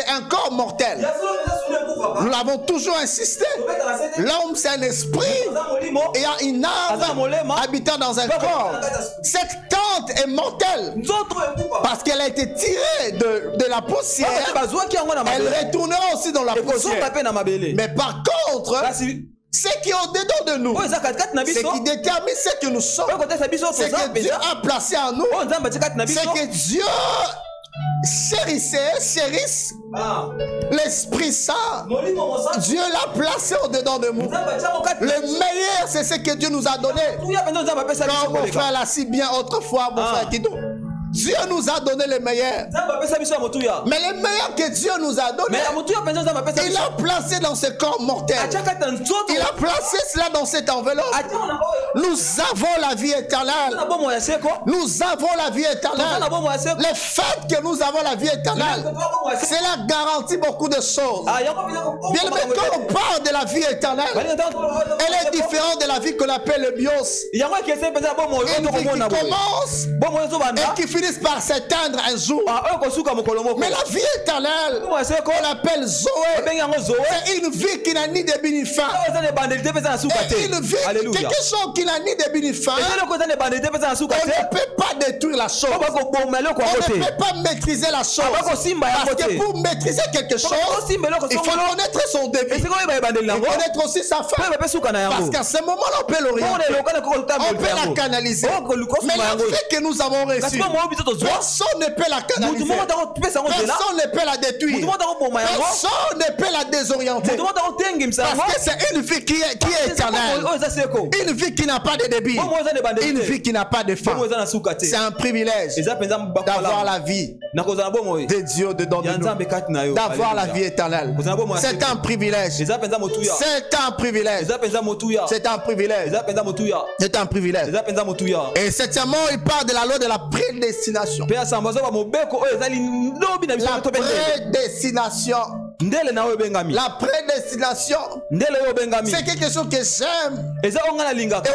un corps mortel. Nous l'avons toujours insisté. L'homme, c'est un esprit et a une âme habitant dans un corps. Cette tente est mortelle parce qu'elle a été tirée de la poussière. Elle retournera aussi dans la poussière. Mais par contre, ce qui est au-dedans de nous, ce qui détermine ce que nous sommes, ce que Dieu a placé en nous, c'est que Dieu chérisse l'Esprit Saint. Dieu l'a placé au-dedans de nous. Le meilleur, c'est ce que Dieu nous a donné. Comme mon frère l'a si bien autrefois, mon frère Kido. Dieu nous a donné le meilleur. Mais le meilleur que Dieu nous a donné, il l'a placé dans ce corps mortel. Il a placé cela dans cette enveloppe. Nous avons la vie éternelle. Nous avons la vie éternelle. Le fait que nous avons la vie éternelle, cela garantit beaucoup de choses. Bien aimé, quand on parle de la vie éternelle, elle est différente de la vie qu'on appelle le bios. Une vie qui commence et qui finissent par s'éteindre un jour. Mais la vie éternelle, qu'on appelle Zoé, c'est une vie qui n'a ni début ni fin. Et une vie, quelque chose qui n'a ni début ni fin. On ne peut pas détruire la chose. On ne peut pas maîtriser la chose. Parce que pour maîtriser quelque chose, il faut connaître son début. Il faut connaître aussi sa fin. Parce qu'à ce moment-là, on peut l'orienter. On peut la canaliser. Mais la vie que nous avons reçue, personne ne peut la canaliser. Personne ne peut la détruire. Personne ne peut la désorienter. Parce que c'est une vie qui est éternelle. Une vie qui n'a pas de début. Une vie qui n'a pas de fin. C'est un privilège d'avoir la vie de Dieu dedans de nous. D'avoir la vie éternelle. C'est un privilège. C'est un privilège. C'est un privilège. C'est un privilège. Et septièmement, il parle de la loi de la prédestination. La prédestination. La prédestination, c'est quelque chose que j'aime. Et on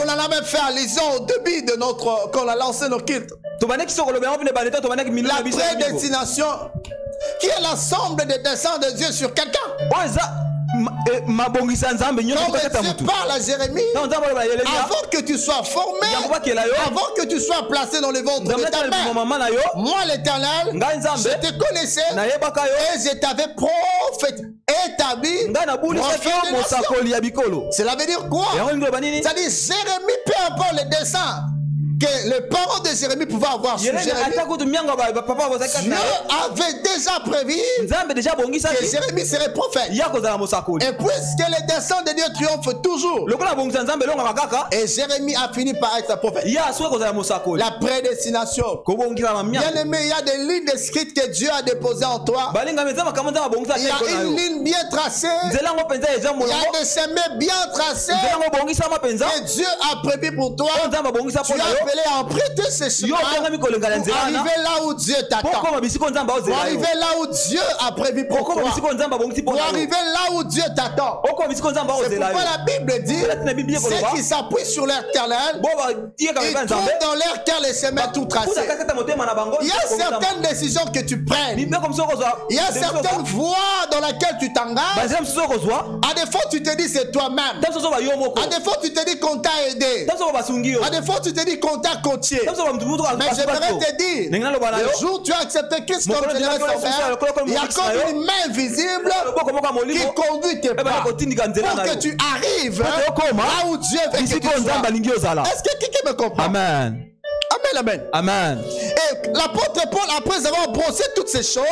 en a même fait allusion au début de notre, quand on a lancé nos cultes. La prédestination, qui est l'ensemble des desseins de Dieu sur quelqu'un. Comme Dieu parle à Jérémie, avant que tu sois formé, avant que tu sois placé dans le ventre de ta mère, moi l'Éternel, je te connaissais et je t'avais établi. Cela veut dire quoi? C'est-à-dire Jérémie, peu importe les desseins que les parents de Jérémie pouvaient avoir sur Jérémie, Dieu avait déjà prévu que Jérémie serait prophète. Et puisque les desseins de Dieu triomphent toujours, et Jérémie a fini par être prophète. La prédestination. Bien aimé, il y a des lignes écrites que Dieu a déposées en toi. Il y a une ligne bien tracée. Il y a des chemins bien tracés. Et Dieu a prévu pour toi. Tu as appelé à emprunter ces chemins pour arriver là où Dieu t'attend. Pour arriver là où Dieu a prévu pour toi. Pour arriver là où Dieu t'attend. C'est pourquoi la Bible dit ceux qui s'appuient sur l'Éternel, ils trouvent dans leur cœur les chemins tout tracés. Il y a certaines décisions que tu prennes. Il y a certaines voies dans lesquelles tu t'engages. À des fois, tu te dis c'est toi-même. À des fois, tu te dis qu'on t'a aidé. À des fois, tu te dis qu'on t'a coaché. Mais j'aimerais te dire, le jour où tu as accepté Christ comme Seigneur et Sauveur, il y a comme une main visible qui conduit tes pas pour que tu arrives là où Dieu veut que tu sois. Est-ce que quelqu'un me comprend? Amen. Amen, amen. Amen. Et l'apôtre Paul, après avoir brossé toutes ces choses,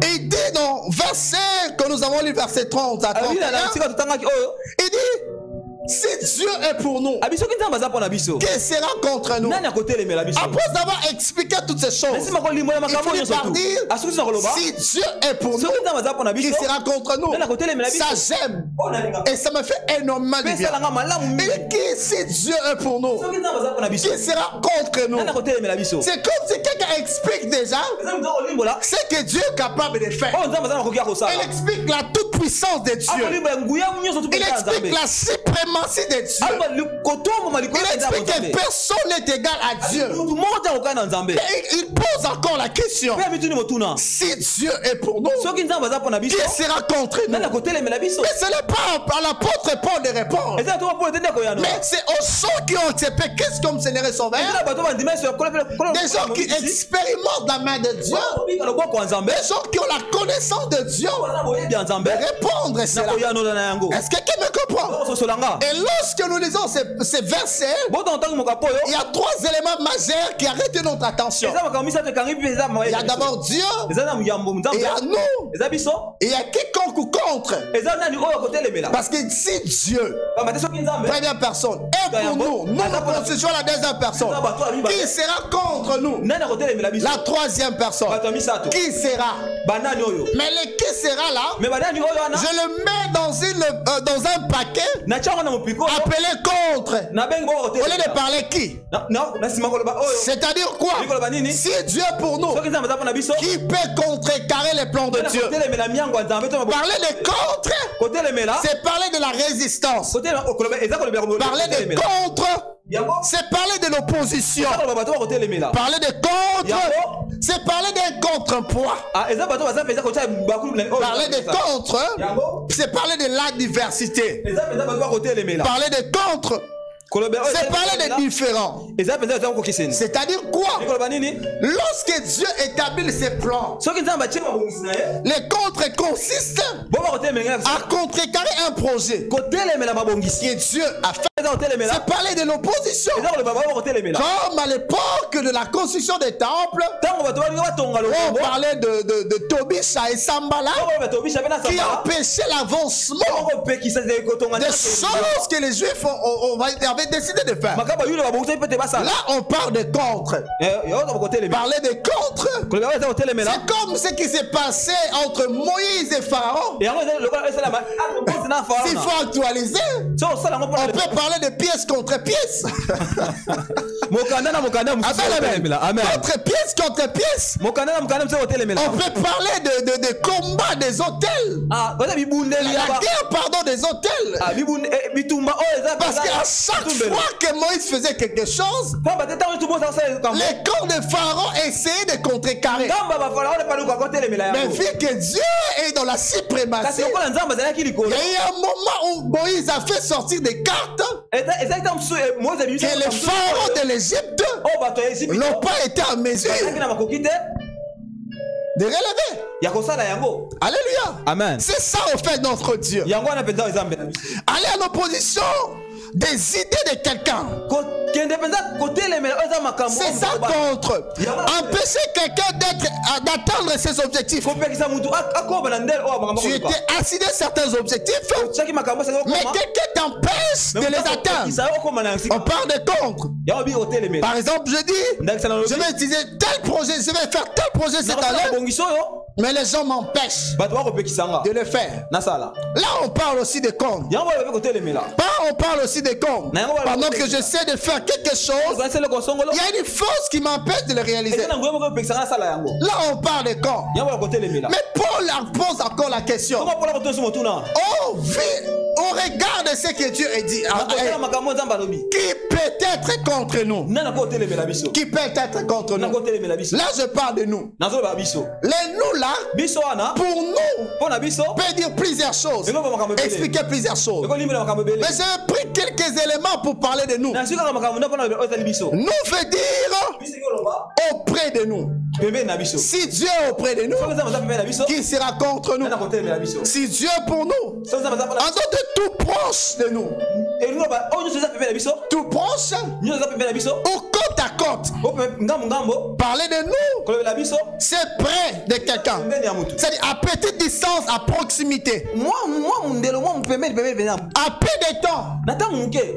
il dit dans verset que nous avons lu, verset 30 à 31, il dit, si Dieu est pour nous, qui sera contre nous? Après avoir expliqué toutes ces choses, il finit par dire, si Dieu est pour nous, qui sera contre nous? Ça j'aime. Et ça me fait énormément de bien. Et qui, si Dieu est pour nous, qui sera contre nous? C'est comme si quelqu'un explique déjà ce que Dieu est capable de faire. Il explique la toute puissance de Dieu. Il explique la suprématie de Dieu. Il explique que personne n'est égal à Dieu. Et il pose encore la question, si Dieu est pour nous, qui sera contre nous? Mais ce n'est pas à l'apôtre Paul de répondre, mais c'est aux gens qui ont accepté Christ comme Seigneur et Sauveur, des gens qui expérimentent la main de Dieu, des gens qui ont la connaissance de Dieu, de répondre à cela. Est-ce que quelqu'un me comprend? Et lorsque nous lisons ces versets, il y a trois éléments majeurs qui arrêtent notre attention. Il y a d'abord Dieu, il y a nous, et il y a quiconque ou contre. Parce que si Dieu, première personne, est pour nous, nous constituons la deuxième personne, qui sera contre nous? La troisième personne, qui sera? Mais le qui sera là, je le mets dans un paquet appelé contre. Au lieu de parler qui? C'est-à-dire quoi? Si Dieu est pour nous, qui peut contrecarrer les plans de Dieu? Parler de contre, c'est parler de la résistance. Parler de contre, c'est parler de l'opposition. Parler de contre, c'est parler d'un contre-poids. Parler de contre, c'est parler de l'adversité. Parler de contre, c'est parler des différents. C'est-à-dire quoi? Lorsque Dieu établit ses plans, les contre consistent à contrecarrer un projet que Dieu a fait. C'est parler de l'opposition. Comme à l'époque de la construction des temples, on parlait de Tobisha et Sambala qui empêchaient l'avancement des choses que les Juifs avaient avaient décidé de faire. Makaba yule babongisa peut te basala. Là, on parle de contre. Yo to kote le. Parler de contre, Koleba za hotel mela. c'est comme ce qui s'est passé entre Moïse et Pharaon. Et yango le ko esala ma. S'il faut actualiser, So sala ngo on peut parler de pièce contre pièce. Mokanda na mokanda musu hotel mela. Amen. Contre pièce contre pièce. Mokanda na mokanda musu hotel mela. On peut parler de combat des hôtels. Ah, oza bibundeli La aba. guerre, pardon, des hôtels. Ah, bibunde bitumba o eza. Parce qu'à chaque fois que Moïse faisait quelque chose, Pa ba teta tout bon ça comme. les camps de Pharaon essayaient de contrecarrer. Kamba ba fala on pas le ko hotel mela. Mais vu que Dieu est dans la suprématie, Kasi okola nzamba za il yaki likolo. y a eu un moment où Moïse a fait sortir des cartes Exactement musu Moïse biso. que les pharaons de l'Égypte Oh bato ya Égypte. n'ont pas été en mesure Yaki na makoki te. de relever. Ya kosala yango. Alléluia. Amen. C'est ça au fait notre Dieu. Yango na penza ezambe na biso. Aller en opposition des idées de quelqu'un. Kende penza kote le mela oza makambo. C'est ça contre. Empêcher quelqu'un d'atteindre ses objectifs. Ko pekisa mutu akoba na ndel o makambo. Tu étais assigné certains objectifs, Chaki makambo sa ko. mais quelqu'un t'empêche de les atteindre. On parle de contre. Ya obi hotel mela. Par exemple, je dis, je vais utiliser tel projet, je vais faire tel projet cette année, bongiso yo. mais les gens m'empêchent Bato ba ko pekisa nga. de le faire. Na sala. Là, on parle aussi de contre. Yango ba ko hotel mela. On parle aussi de contre. Pendant que j'essaie de faire quelque chose, il y a une force qui m'empêche de le réaliser. Là, on parle de contre. Mais Paul pose encore la question. On regarde ce que Dieu a dit. Qui peut être contre nous? Qui peut être contre nous? Là, je parle de nous. Les nous là, pour nous, peut dire plusieurs choses. Expliquer plusieurs choses. Mais j'ai pris quelques éléments pour parler de nous. Nous veut dire auprès de nous. Si Dieu est auprès de nous, qui sera contre nous? Si Dieu est pour nous, en dehors de tout proche de nous, tout proche, au côte à côte, parler de nous, c'est près de quelqu'un. C'est-à-dire à petite distance, à proximité. À peu de temps.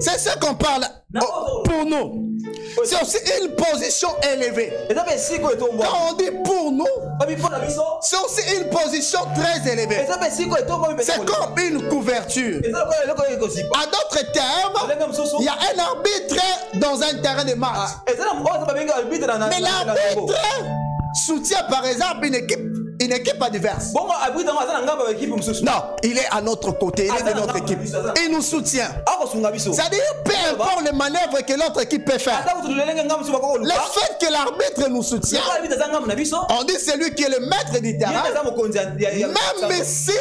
C'est ce qu'on parle pour nous. C'est aussi une position élevée. Quand on dit pour nous, c'est aussi une position très élevée. C'est comme une couverture. À d'autres termes, il y a un arbitre dans un terrain de match. Mais l'arbitre soutient par exemple une équipe adverse. Non, il est à notre côté, il est de notre équipe. Il nous soutient. C'est-à-dire, peu importe les manœuvres que l'autre équipe peut faire. Le fait que l'arbitre nous soutient, on dit c'est lui qui est le maître du terrain. Même si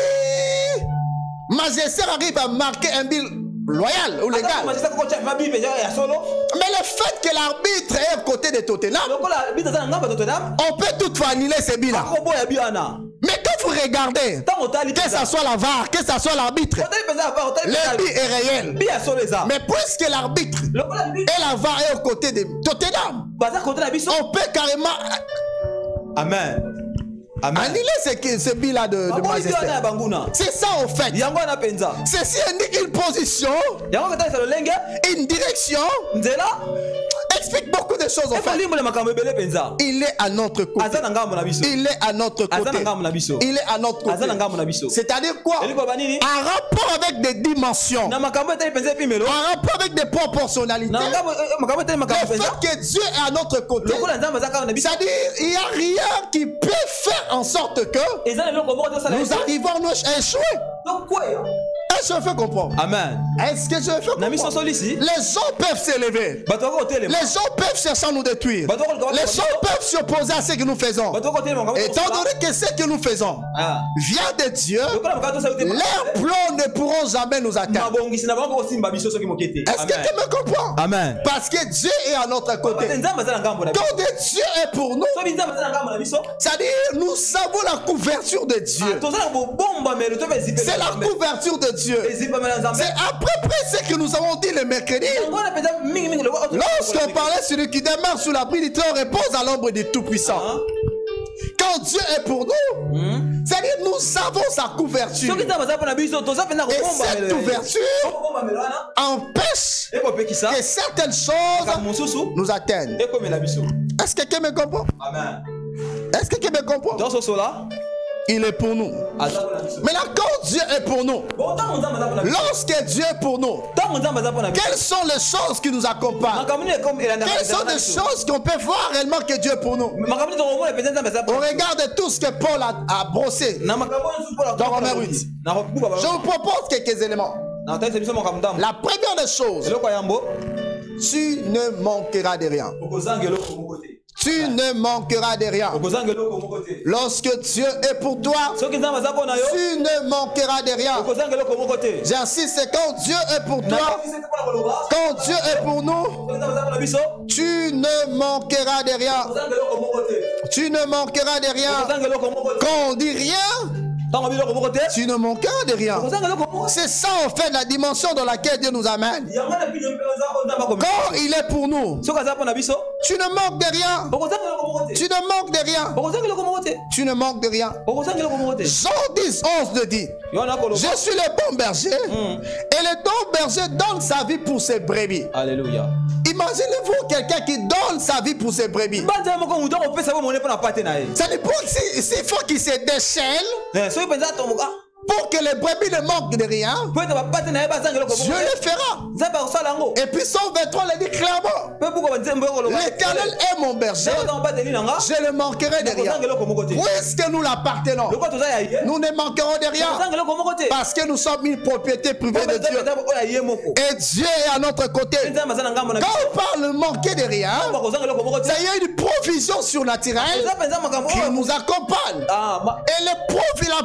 Majesté arrive à marquer un but loyal ou légal. Mais le fait que l'arbitre est à côté de Tottenham, on peut toutefois annuler ces buts-là. Mais quand vous regardez, que ce soit la VAR, que ce soit l'arbitre, le but est réel. Mais puisque l'arbitre et la VAR est aux côtés de Tottenham, on peut carrément annuler ce but-là de Majesté. C'est ça en fait. Ceci indique une position, une direction, explique beaucoup de choses en fait. Il est à notre côté. Il est à notre côté. Il est à notre côté. C'est-à-dire quoi? En rapport avec des dimensions, en rapport avec des proportionnalités, le fait que Dieu est à notre côté, c'est-à-dire il n'y a rien qui peut faire en sorte que nous arrivons à échouer. Est-ce que je fais comprendre? Amen. Est-ce que je fais comprendre? Les gens peuvent s'élever. Les gens peuvent chercher à nous détruire. Les gens peuvent s'opposer à ce que nous faisons. Étant donné que ce que nous faisons vient de Dieu, leurs plans ne pourront jamais nous atteindre. Est-ce que tu me comprends? Amen. Parce que Dieu est à notre côté. Quand Dieu est pour nous, c'est-à-dire nous savons la couverture de Dieu. C'est la couverture de Dieu. C'est à peu près ce que nous avons dit le mercredi. Lorsqu'on parlait sur celui qui demeure sous l'abri du Très-Haut repose à l'ombre du Tout-Puissant. Quand Dieu est pour nous, c'est-à-dire Et nous avons sa couverture. Et cette ouverture empêche que certaines choses nous atteignent. Est-ce que quelqu'un me comprend? Est-ce que quelqu'un me comprend? Il est pour nous. Maintenant, quand Dieu est pour nous, lorsque Dieu est pour nous, quelles sont les choses qui nous accompagnent? Quelles sont les choses qu'on peut voir réellement que Dieu est pour nous? On regarde tout ce que Paul a brossé dans Romains 8. Je vous propose quelques éléments. La première des choses, tu ne manqueras de rien. Tu ne manqueras de rien. Lorsque Dieu est pour toi, tu ne manqueras de rien. J'insiste, c'est quand Dieu est pour toi, quand Dieu est pour nous, tu ne manqueras de rien. Tu ne manqueras de rien. Quand on dit rien, tu ne manqueras de rien. C'est ça en fait la dimension dans laquelle Dieu nous amène. Quand il est pour nous, tu ne manques de rien. Tu ne manques de rien. Tu ne manques de rien. Jean 10, 11 le dit. Je suis le bon berger et le bon berger donne sa vie pour ses brebis. Alléluia. Imaginez-vous quelqu'un qui donne sa vie pour ses brebis. Ça n'est pas s'il faut qu'il se déchaîne pour que les brebis ne manquent de rien, Dieu le fera. Et puis Psaume 23 le dit clairement. L'Éternel est mon berger, je ne manquerai de rien. Puisque nous l'appartenons, nous ne manquerons de rien. Parce que nous sommes une propriété privée de Dieu. Et Dieu est à notre côté. Quand on parle de manquer de rien, ça y a une provision surnaturelle qui nous accompagne. Et la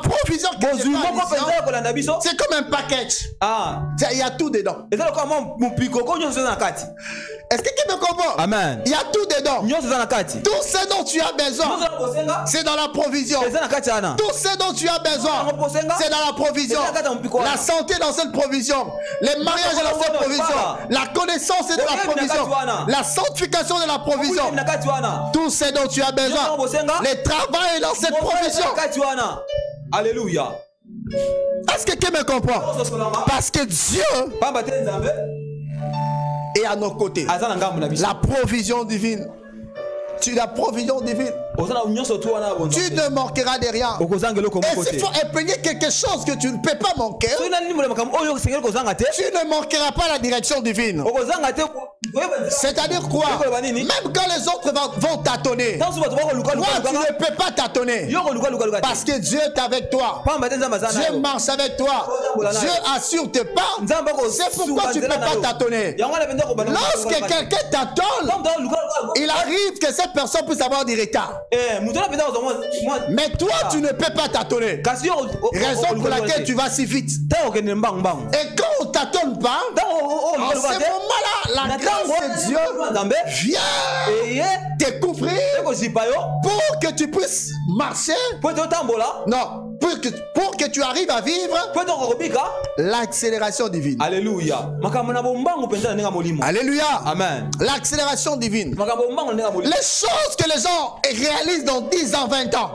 provision que Dieu c'est comme un package. Il y a tout dedans. Est-ce que tu me comprends? Amen. Il y a tout dedans. Tout ce dont tu as besoin, c'est dans la provision. Tout ce dont tu as besoin, c'est dans la provision. La santé dans cette provision. Les mariages dans cette provision. La connaissance est dans la provision. La sanctification de la provision. Tout ce dont tu as besoin. Le travail est dans cette provision. Alléluia. Est-ce que quelqu'un me comprend? Parce que Dieu est à nos côtés. La provision divine. La provision divine. Tu ne manqueras de rien. Et s'il faut imprégner quelque chose que tu ne peux pas manquer, tu ne manqueras pas la direction divine. C'est-à-dire quoi? Même quand les autres vont tâtonner, toi tu ne peux pas tâtonner. Parce que Dieu est avec toi. Dieu marche avec toi. Dieu assure tes pas. C'est pourquoi tu ne peux pas tâtonner. Lorsque quelqu'un tâtonne, il arrive que cette personne puisse avoir du retard. Mais toi tu ne peux pas tâtonner. Raison pour laquelle tu vas si vite. Et quand on ne tâtonne pas, en ce moment-là, la grâce de Dieu vient te couvrir pour que tu puisses marcher. Non, pour que tu arrives à vivre l'accélération divine. Alléluia. Alléluia. Amen. L'accélération divine. Les choses que les gens réalisent dans 10 ans, 20 ans,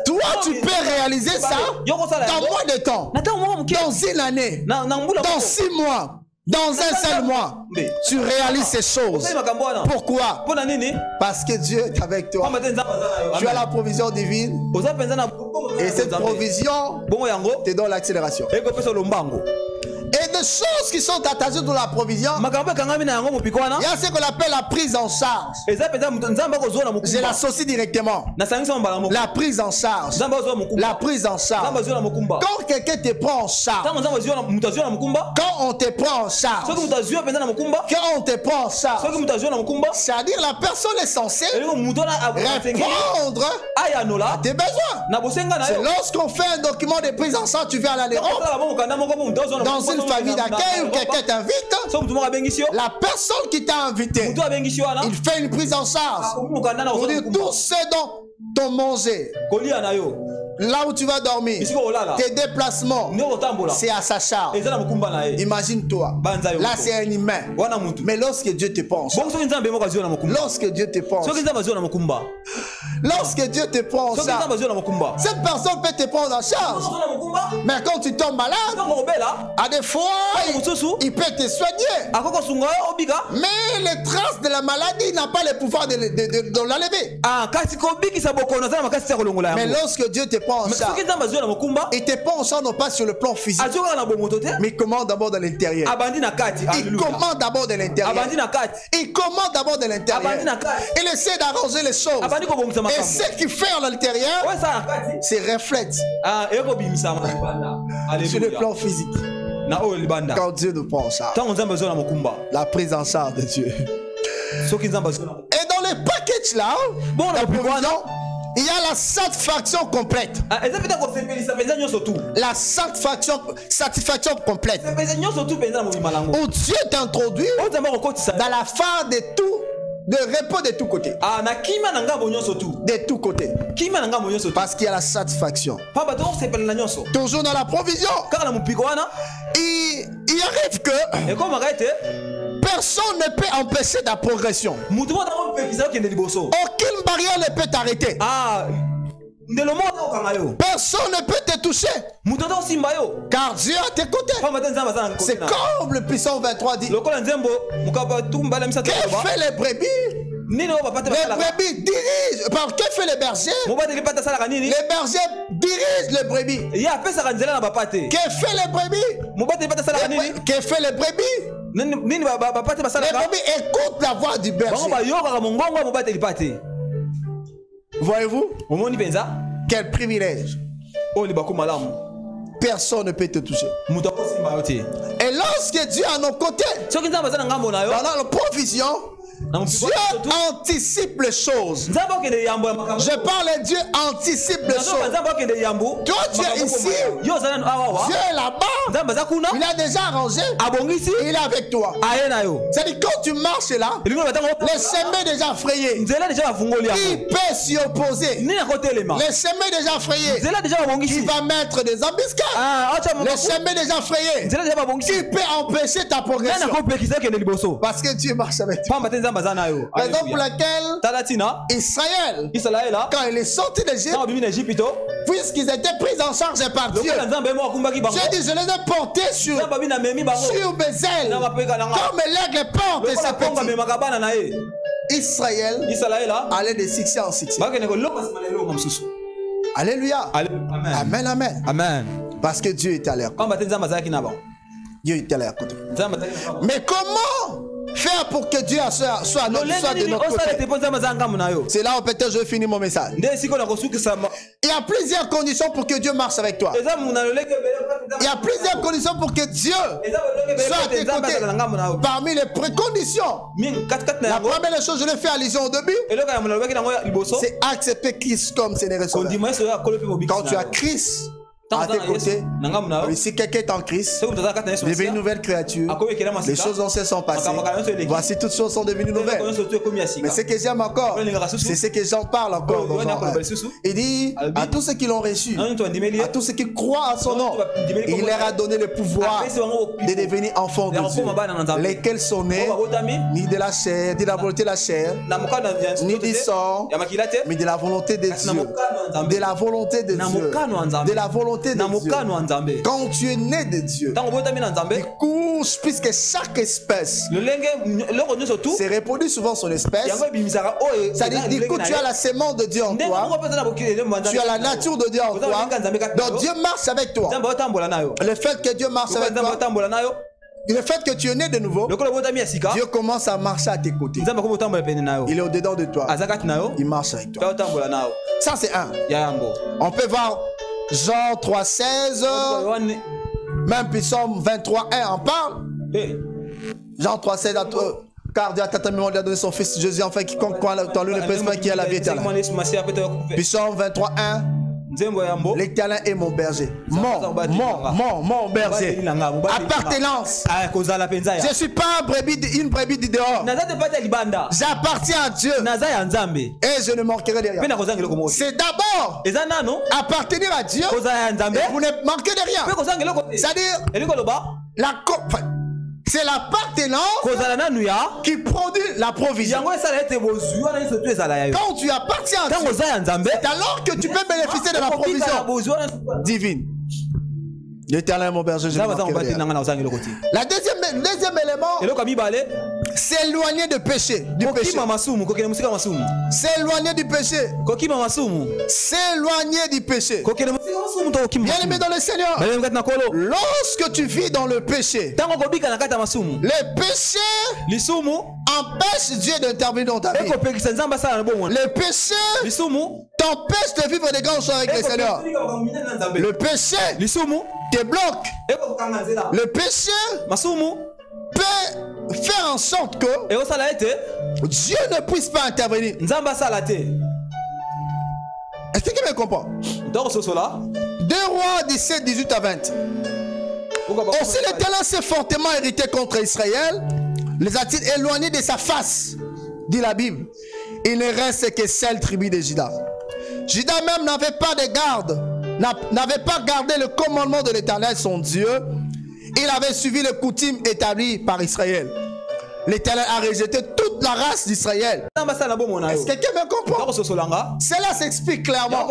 toi tu peux réaliser ça dans moins de temps, dans une année, dans 6 mois. Dans un seul mois, tu réalises ces choses. Pourquoi? Parce que Dieu est avec toi. Tu as la provision divine. Et cette provision te donne l'accélération. Et des choses qui sont attachées dans la provision, il y a ce qu'on appelle la prise en charge. Je l'associe directement. La prise en charge. La prise en charge. Quand quelqu'un te prend en charge, quand on te prend en charge, quand on te prend en charge, c'est-à-dire la personne est censée répondre à tes besoins. C'est lorsqu'on fait un document de prise en charge, tu vas à l'Europe, dans une famille d'accueil où quelqu'un t'invite, la personne qui t'a invité, il fait une prise en charge pour dire tout ce dont ton manger, là où tu vas dormir, tes déplacements, c'est à sa charge. Imagine-toi, là c'est un humain. Mais lorsque Dieu te pense, lorsque Dieu te pense, Lorsque Dieu te prend en charge, cette personne peut te prendre en charge. Mais quand tu tombes malade, à des fois, il peut te soigner. Mais les traces de la maladie n'ont pas le pouvoir de l'enlever. Mais lorsque Dieu te prend en charge, il te prend en charge non pas sur le plan physique, mais il commande d'abord de l'intérieur. Il commande d'abord de l'intérieur. Il commande d'abord de l'intérieur. Il essaie d'arranger les choses. Et ce qu'il fait à l'intérieur, c'est reflète sur le plan physique. Quand Dieu nous prend en charge, la prise en charge de Dieu. Et dans les packages là, la provision, il y a la satisfaction complète. La satisfaction complète. Où Dieu t'introduit dans la phase de tout, de repos de tous côtés. De tous côtés. Parce qu'il y a la satisfaction. Toujours dans la provision. Il arrive que personne ne peut empêcher ta progression. Aucune barrière ne peut t'arrêter. Personne ne peut te toucher. Car Dieu est à tes côtés. C'est comme le puissant 23 dit. Que fait les brebis? Les brebis dirigent. Que fait les bergers? Les bergers dirigent les brebis. Que fait les brebis? Que fait les brebis? Les brebis écoutent la voix du berger. Voyez-vous? Quel privilège. Personne ne peut te toucher. Et lorsque Dieu est à nos côtés, dans la provision, Dieu anticipe les choses. Je parle de Dieu anticipe les choses. Toi tu es ici, Dieu est là-bas, il a déjà arrangé, il est avec toi. C'est-à-dire quand tu marches là, les chemins déjà frayés, il peut s'y opposer. Les chemins déjà frayés, il va mettre des embuscades. Les chemins déjà frayés, il peut empêcher ta progression. Parce que Dieu marche avec toi. Raison pour laquelle Israël, quand il est sorti d'Égypte, puisqu'ils étaient pris en charge par Dieu, Dieu dit, je les ai portés sur mes ailes, comme l'aigle porte sa petite. Israël allait de succès en succès. Alléluia. Amen, amen. Amen. Parce que Dieu est à leur côté. Dieu est à leur côté. Mais comment faire pour que Dieu soit de notre côté? C'est là où peut-être je vais finir mon message. Il y a plusieurs conditions pour que Dieu marche avec toi. Il y a plusieurs conditions pour que Dieu soit à tes côtés. Parmi les préconditions, la première chose, je l'ai fait allusion au début, c'est accepter Christ comme Seigneur et Sauveur. Quand tu as Christ à tes côtés, si quelqu'un est en Christ, il devient une nouvelle créature. Les choses anciennes sont passées. Voici toutes choses sont devenues nouvelles. Mais ce que j'aime encore, c'est ce que Jean parle encore. Il dit à tous ceux qui l'ont reçu, à tous ceux qui croient à son nom, il leur a donné le pouvoir de devenir enfants de Dieu, lesquels sont nés ni de la chair, ni de la volonté de la chair, ni du sang, mais de la volonté de Dieu. De la volonté de Dieu. De la volonté de Dieu. Quand tu es né de Dieu, il couche puisque chaque espèce c'est répandu souvent son espèce. C'est-à-dire que tu as la sémence de Dieu en toi, tu as la nature de Dieu en toi, donc Dieu marche avec toi. Le fait que Dieu marche avec toi, le fait que tu es né de nouveau, Dieu commence à marcher à tes côtés. Il est au-dedans de toi. Il marche avec toi. Ça c'est un. On peut voir Jean 3,16, même Psaume 23,1 en parle. Jean 3,16, car Dieu a tellement donné son fils Jésus, enfin quiconque croit en lui ne périt pas, qui a la vie éternelle. Psaume 23,1. L'Éternel est mon berger. Mon berger. Appartenance. Je ne suis pas une brebis du dehors. J'appartiens à Dieu. Et je ne manquerai de rien. C'est d'abord appartenir à Dieu. Et vous ne manquez de rien. C'est-à-dire C'est l'appartenance qui produit la provision. Quand tu appartiens à Dieu, c'est alors que tu peux bénéficier de la provision divine. L'Éternel mon berger, je la deuxième élément, s'éloigner du péché. S'éloigner du péché. S'éloigner du péché. Bien aimé dans le Seigneur, lorsque tu vis dans le péché, le péché empêche Dieu d'intervenir dans ta vie. Le péché t'empêche de vivre des grandes choses avec le Seigneur. Le péché te bloque. Le péché peut faire en sorte que Dieu ne puisse pas intervenir. Est-ce que quelqu'un me comprend? 2 Rois 17, 18 à 20. Aussi l'Éternel s'est fortement irrité contre Israël. Les a-t-il éloignés de sa face, dit la Bible. Il ne reste que seule tribu de Juda. Juda même n'avait pas de garde, n'avait pas gardé le commandement de l'Éternel son Dieu. Il avait suivi les coutumes établies par Israël. L'Éternel a rejeté toute la race d'Israël. Est-ce que quelqu'un me comprend? Cela s'explique clairement.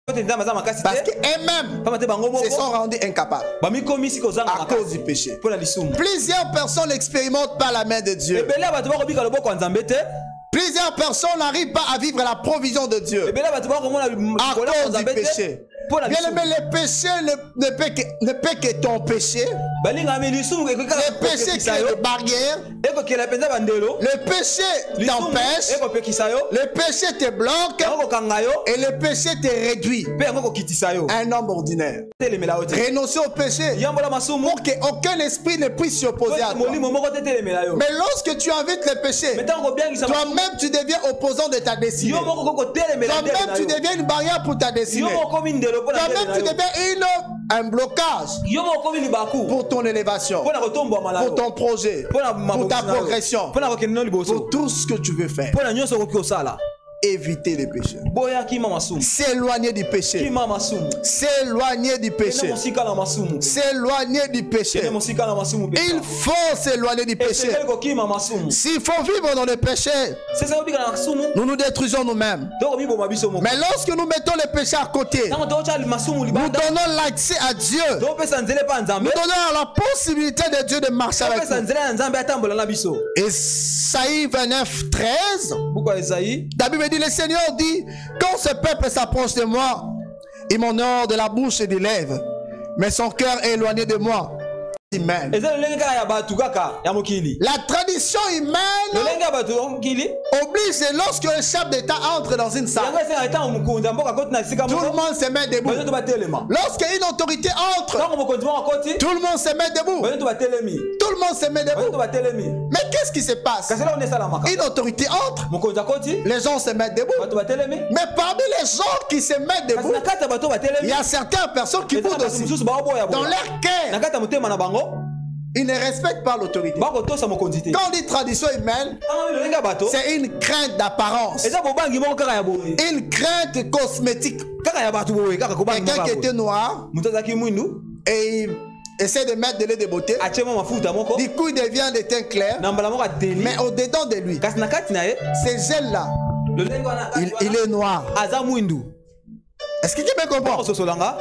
Parce qu'eux-mêmes se sont rendus incapables à cause du péché. Plusieurs personnes n'expérimentent pas la main de Dieu. Plusieurs personnes n'arrivent pas à vivre la provision de Dieu à cause du péché. Bien aimé, le péché ne peut que ton péché. Le péché crée des barrières. Le péché t'empêche. Le péché te bloque. Et le péché te réduit. Un homme ordinaire. Renoncer au péché pour qu'aucun esprit ne puisse s'y opposer à toi. Mais lorsque tu invites le péché, toi-même tu deviens opposant de ta destinée. Toi-même tu deviens une barrière pour ta destinée. Toi-même tu deviens un blocage pour ton élévation, pour ton projet, pour ta progression, pour tout ce que tu veux faire. Éviter les péchés. S'éloigner du péché. S'éloigner du péché. S'éloigner du péché. Il faut s'éloigner du péché. S'il faut vivre dans le péché, nous nous détruisons nous-mêmes. Mais lorsque nous mettons le péché à côté, nous donnons l'accès à Dieu. Nous donnons la possibilité de Dieu de marcher avec nous. Isaïe 29, 13. La Bible dit, le Seigneur dit, quand ce peuple s'approche de moi, il m'honore de la bouche et des lèvres, mais son cœur est éloigné de moi. Amen. La tradition humaine oblige, lorsque le chef d'État entre dans une salle, tout le monde se met debout. Lorsqu'une autorité entre, tout le monde se met debout. Tout le monde se met debout. Mais qu'est-ce qui se passe? Une autorité entre, les gens se mettent debout. Mais parmi les gens qui se mettent debout, il y a certaines personnes qui boudent aussi. Dans leur cœur, ils ne respectent pas l'autorité. Quand on dit tradition humaine, c'est une crainte d'apparence, une crainte cosmétique. Quelqu'un qui était noir et il essaie de mettre de l'eau de beauté, du coup il devient de teint clair, mais au-dedans de lui, ces gels-là, il est noir. Est-ce que tu me comprends?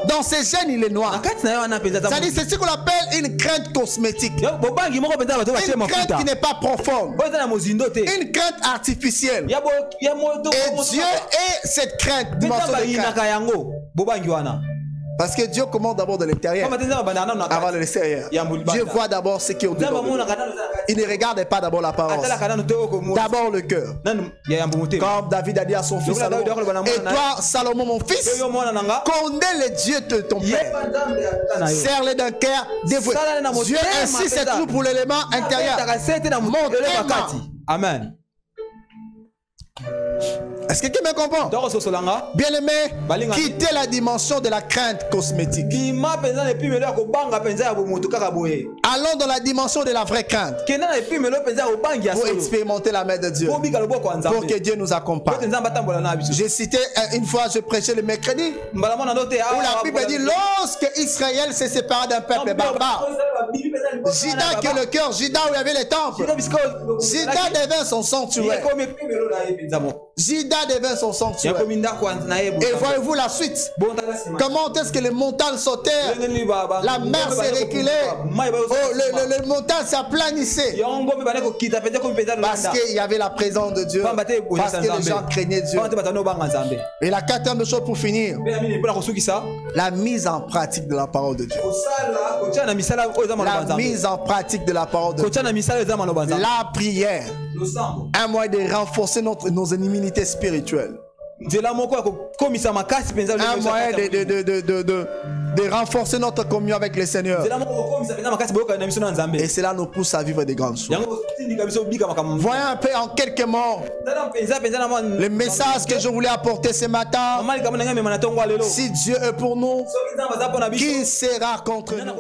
Dans ces gènes, il est noir. C'est-à-dire, c'est ce qu'on appelle une crainte cosmétique. Une crainte qui n'est pas profonde. Une crainte artificielle. Et Dieu est cette crainte. Parce que Dieu commande d'abord de l'intérieur avant de l'extérieur. Dieu voit d'abord ce qui est au-dedans. Il ne regarde pas d'abord l'apparence. D'abord le cœur. Comme David a dit à son fils Salomon, et toi Salomon mon fils, connais le Dieu de ton père. Serre-le d'un cœur dévoué. Dieu ainsi c'est tout pour l'élément intérieur. Amen. Est-ce que quelqu'un me comprend? Bien aimé, quittez la dimension de la crainte cosmétique. Allons dans la dimension de la vraie crainte pour expérimenter la main de Dieu, pour que Dieu nous accompagne. J'ai cité une fois, je prêchais le mercredi, où la Bible dit, lorsque Israël s'est séparé d'un peuple barbare, Juda qui est le cœur, Juda où il y avait les temples. Juda devint son sanctuaire. Juda devint son sanctuaire. Et voyez-vous la suite. Comment est-ce que les montagnes sautèrent? La mer s'est reculée. Oh, le montagne s'aplanissait. Parce qu'il y avait la présence de Dieu. Parce que les gens craignaient Dieu. Et la quatrième chose pour finir, la mise en pratique de la parole de Dieu. La mise en pratique de la parole de Dieu. La prière. Un moyen de renforcer nos immunités spirituelles. Un moyen de renforcer notre communion avec le Seigneur. Et cela nous pousse à vivre des grandes choses. Voyons un peu en quelques mots le message que je voulais apporter ce matin. Si Dieu est pour nous, qui sera contre nous?